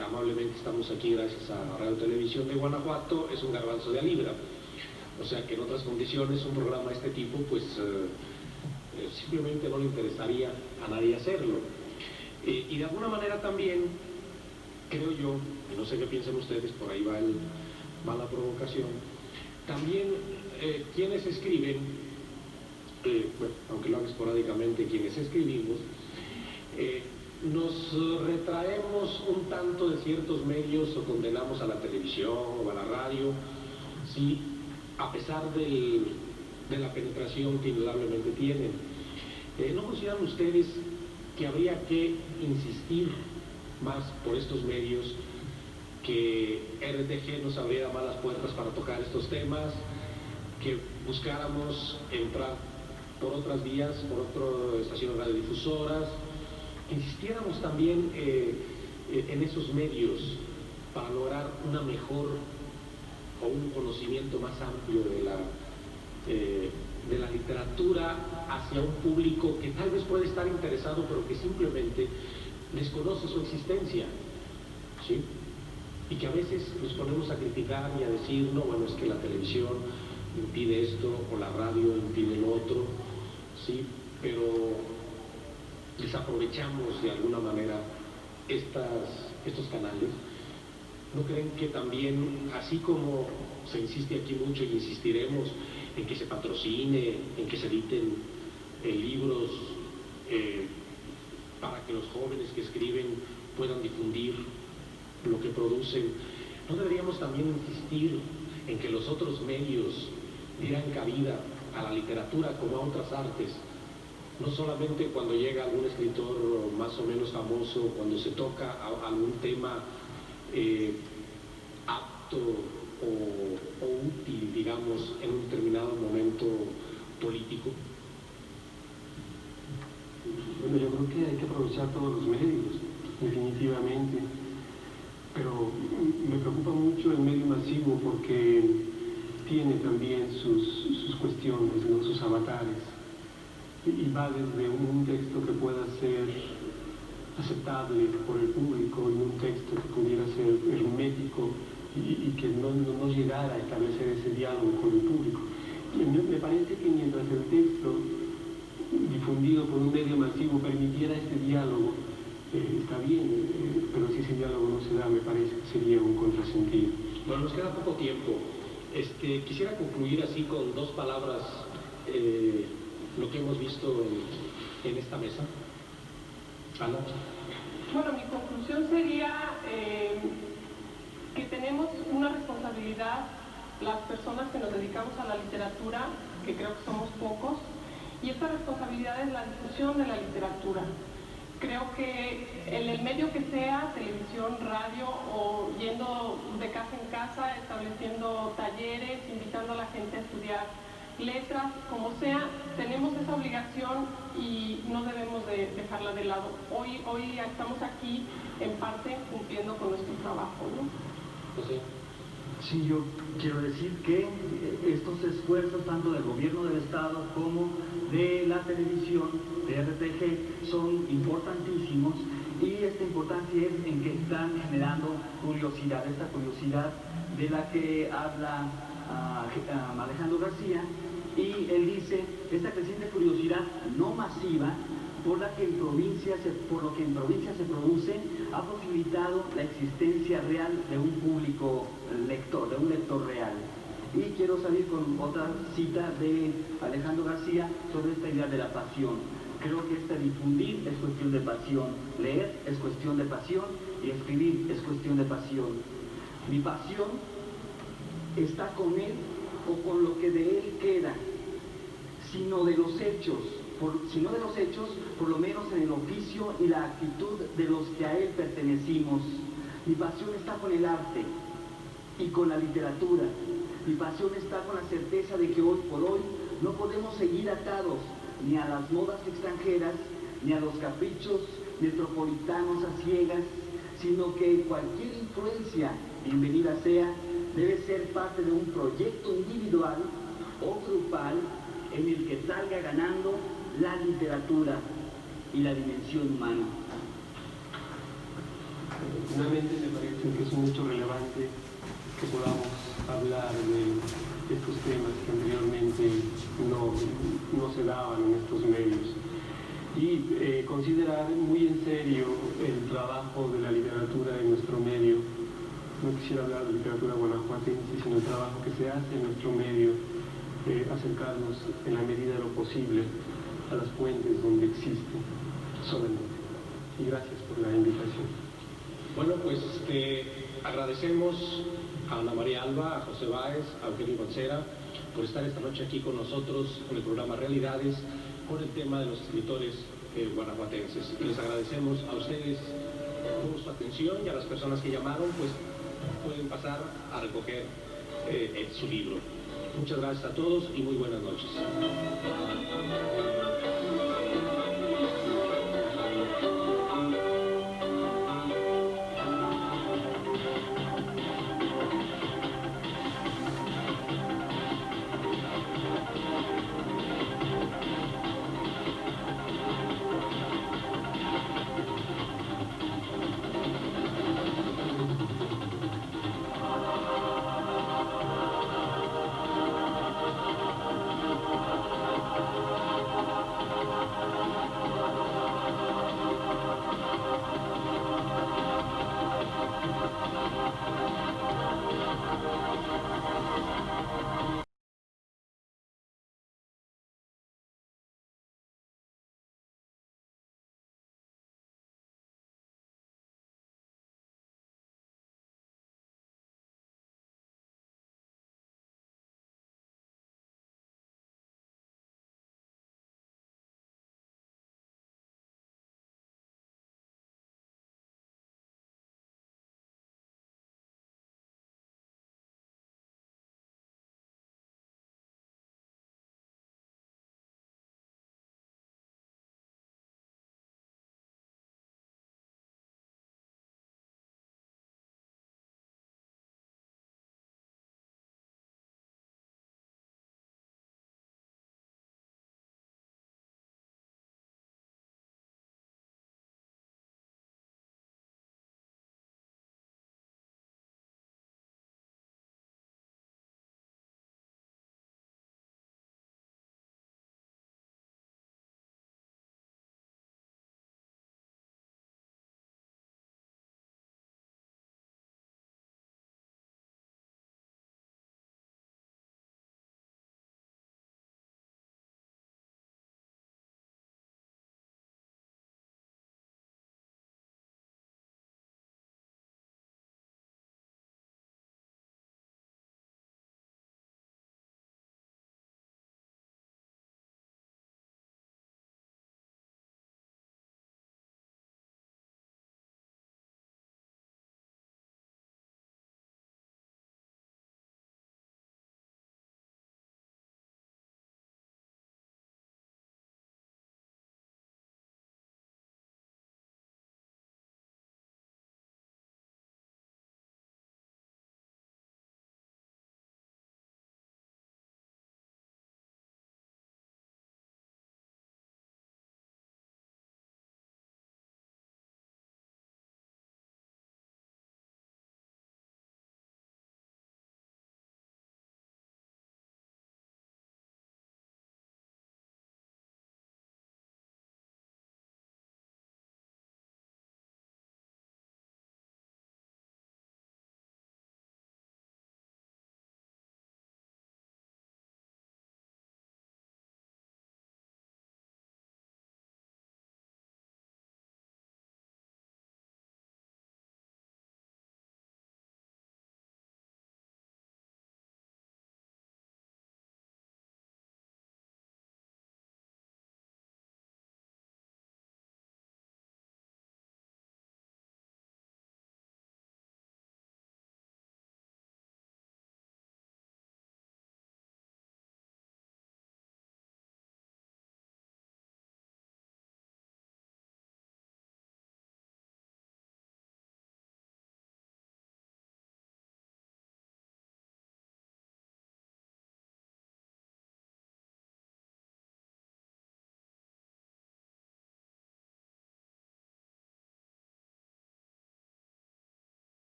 amablemente estamos aquí gracias a Radio Televisión de Guanajuato es un garbanzo de a libra. O sea que en otras condiciones un programa de este tipo pues simplemente no le interesaría a nadie hacerlo. Y de alguna manera también creo yo, y no sé qué piensan ustedes, por ahí va la provocación, también quienes escriben, bueno, aunque lo hagan esporádicamente, quienes escribimos, nos retraemos un tanto de ciertos medios o condenamos a la televisión o a la radio, ¿sí?, a pesar de la penetración que indudablemente tienen. ¿No consideran ustedes que habría que insistir más por estos medios, que RTG nos abriera más las puertas para tocar estos temas, que buscáramos entrar por otras vías, por otras estaciones radiodifusoras, que insistiéramos también en esos medios para lograr una mejor o un conocimiento más amplio de la literatura hacia un público que tal vez puede estar interesado pero que simplemente desconoce su existencia, ¿sí?, y que a veces nos ponemos a criticar y a decir, no, bueno, es que la televisión impide esto o la radio impide lo otro, ¿sí?, pero desaprovechamos de alguna manera estos canales. ¿No creen que también, así como se insiste aquí mucho y insistiremos en que se patrocine, en que se editen libros para que los jóvenes que escriben puedan difundir lo que producen, no deberíamos también insistir en que los otros medios dieran cabida a la literatura como a otras artes? No solamente cuando llega algún escritor más o menos famoso, cuando se toca algún tema apto o útil, digamos, en un determinado momento político. Bueno, yo creo que hay que aprovechar todos los medios, definitivamente, pero me preocupa mucho el medio masivo porque tiene también sus cuestiones, ¿no?, sus avatares, y va desde un texto que pueda ser aceptable por el público y un texto que pudiera ser hermético y que no llegara a establecer ese diálogo con el público. Y me parece que mientras el texto difundido por un medio masivo permitiera este diálogo, está bien, pero si ese diálogo no se da, me parece que sería un contrasentido. Bueno, nos queda poco tiempo. Quisiera concluir así con dos palabras lo que hemos visto en esta mesa. Ana. Bueno, mi conclusión sería que tenemos una responsabilidad las personas que nos dedicamos a la literatura, que creo que somos pocos, y esta responsabilidad es la difusión de la literatura. Creo que en el medio que sea, televisión, radio o yendo de casa en casa, estableciendo talleres, invitando a la gente a estudiar letras, como sea, tenemos esa obligación y no debemos de dejarla de lado. Hoy estamos aquí en parte cumpliendo con nuestro trabajo, ¿no? Pues sí. Sí, yo quiero decir que estos esfuerzos tanto del gobierno del Estado como de la televisión, de RTG, son importantísimos y esta importancia es en que están generando curiosidad, esta curiosidad de la que habla Alejandro García, y él dice, esta creciente curiosidad no masiva por lo que en provincia se produce, ha posibilitado la existencia real de un público lector, de un lector real. Y quiero salir con otra cita de Alejandro García sobre esta idea de la pasión. Creo que difundir es cuestión de pasión, leer es cuestión de pasión y escribir es cuestión de pasión. Mi pasión está con él o con lo que de él queda, sino de los hechos, por lo menos en el oficio y la actitud de los que a él pertenecimos. Mi pasión está con el arte y con la literatura. Mi pasión está con la certeza de que hoy por hoy no podemos seguir atados ni a las modas extranjeras, ni a los caprichos metropolitanos a ciegas, sino que cualquier influencia, bienvenida sea, debe ser parte de un proyecto individual o grupal en el que salga ganando la literatura y la dimensión humana. Finalmente me parece que es un hecho relevante que podamos hablar de estos temas que anteriormente no se daban en estos medios y considerar muy en serio el trabajo de la literatura en nuestro medio. No quisiera hablar de literatura guanajuatense, sino el trabajo que se hace en nuestro medio, acercarnos en la medida de lo posible a las fuentes donde existe solamente. Y gracias por la invitación. Bueno, pues agradecemos a Ana María Alba, a José Báez, a Eugenio Mancera por estar esta noche aquí con nosotros en el programa Realidades con el tema de los escritores guanajuatenses. Les agradecemos a ustedes por su atención y a las personas que llamaron, pues pueden pasar a recoger su libro. Muchas gracias a todos y muy buenas noches.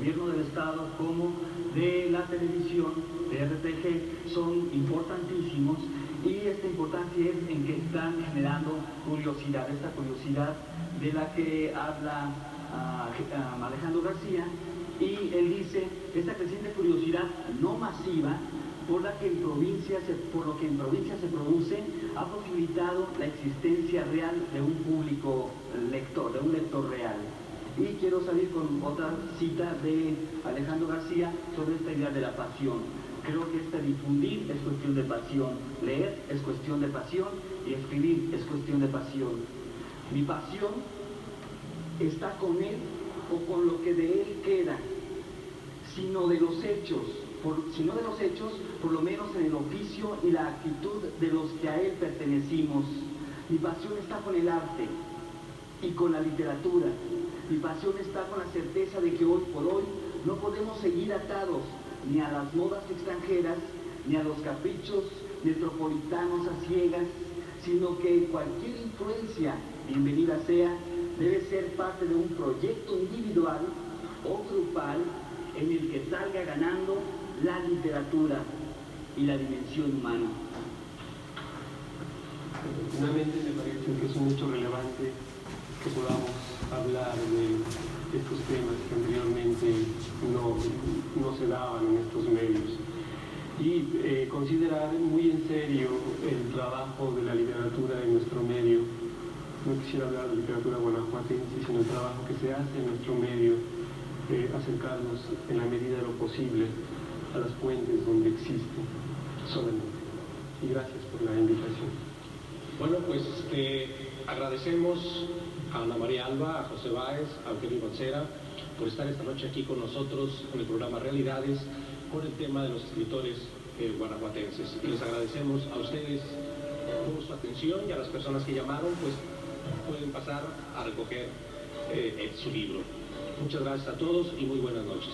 gobierno del Estado como de la televisión, de RTG, son importantísimos, y esta importancia es en que están generando curiosidad, esta curiosidad de la que habla Alejandro García, y él dice, esta creciente curiosidad no masiva por lo que en provincia se produce, ha posibilitado la existencia real de un público lector, de un lector real. Y quiero salir con otra cita de Alejandro García sobre esta idea de la pasión. Creo que difundir es cuestión de pasión, leer es cuestión de pasión y escribir es cuestión de pasión. Mi pasión está con él o con lo que de él queda, sino de los hechos, por lo menos en el oficio y la actitud de los que a él pertenecimos. Mi pasión está con el arte y con la literatura. Mi pasión está con la certeza de que hoy por hoy no podemos seguir atados ni a las modas extranjeras, ni a los caprichos metropolitanos a ciegas, sino que cualquier influencia, bienvenida sea, debe ser parte de un proyecto individual o grupal en el que salga ganando la literatura y la dimensión humana. Finalmente me parece que es un hecho relevante que podamos hablar de estos temas que anteriormente no se daban en estos medios, y considerar muy en serio el trabajo de la literatura en nuestro medio. No quisiera hablar de literatura guanajuatense, sino el trabajo que se hace en nuestro medio, acercarnos en la medida de lo posible a las fuentes donde existe solamente. Y gracias por la invitación. Bueno, pues agradecemos a Ana María Alba, a José Báez, a Eugenio Mancera por estar esta noche aquí con nosotros en el programa Realidades con el tema de los escritores guanajuatenses. Y les agradecemos a ustedes por su atención, y a las personas que llamaron, pues pueden pasar a recoger su libro. Muchas gracias a todos y muy buenas noches.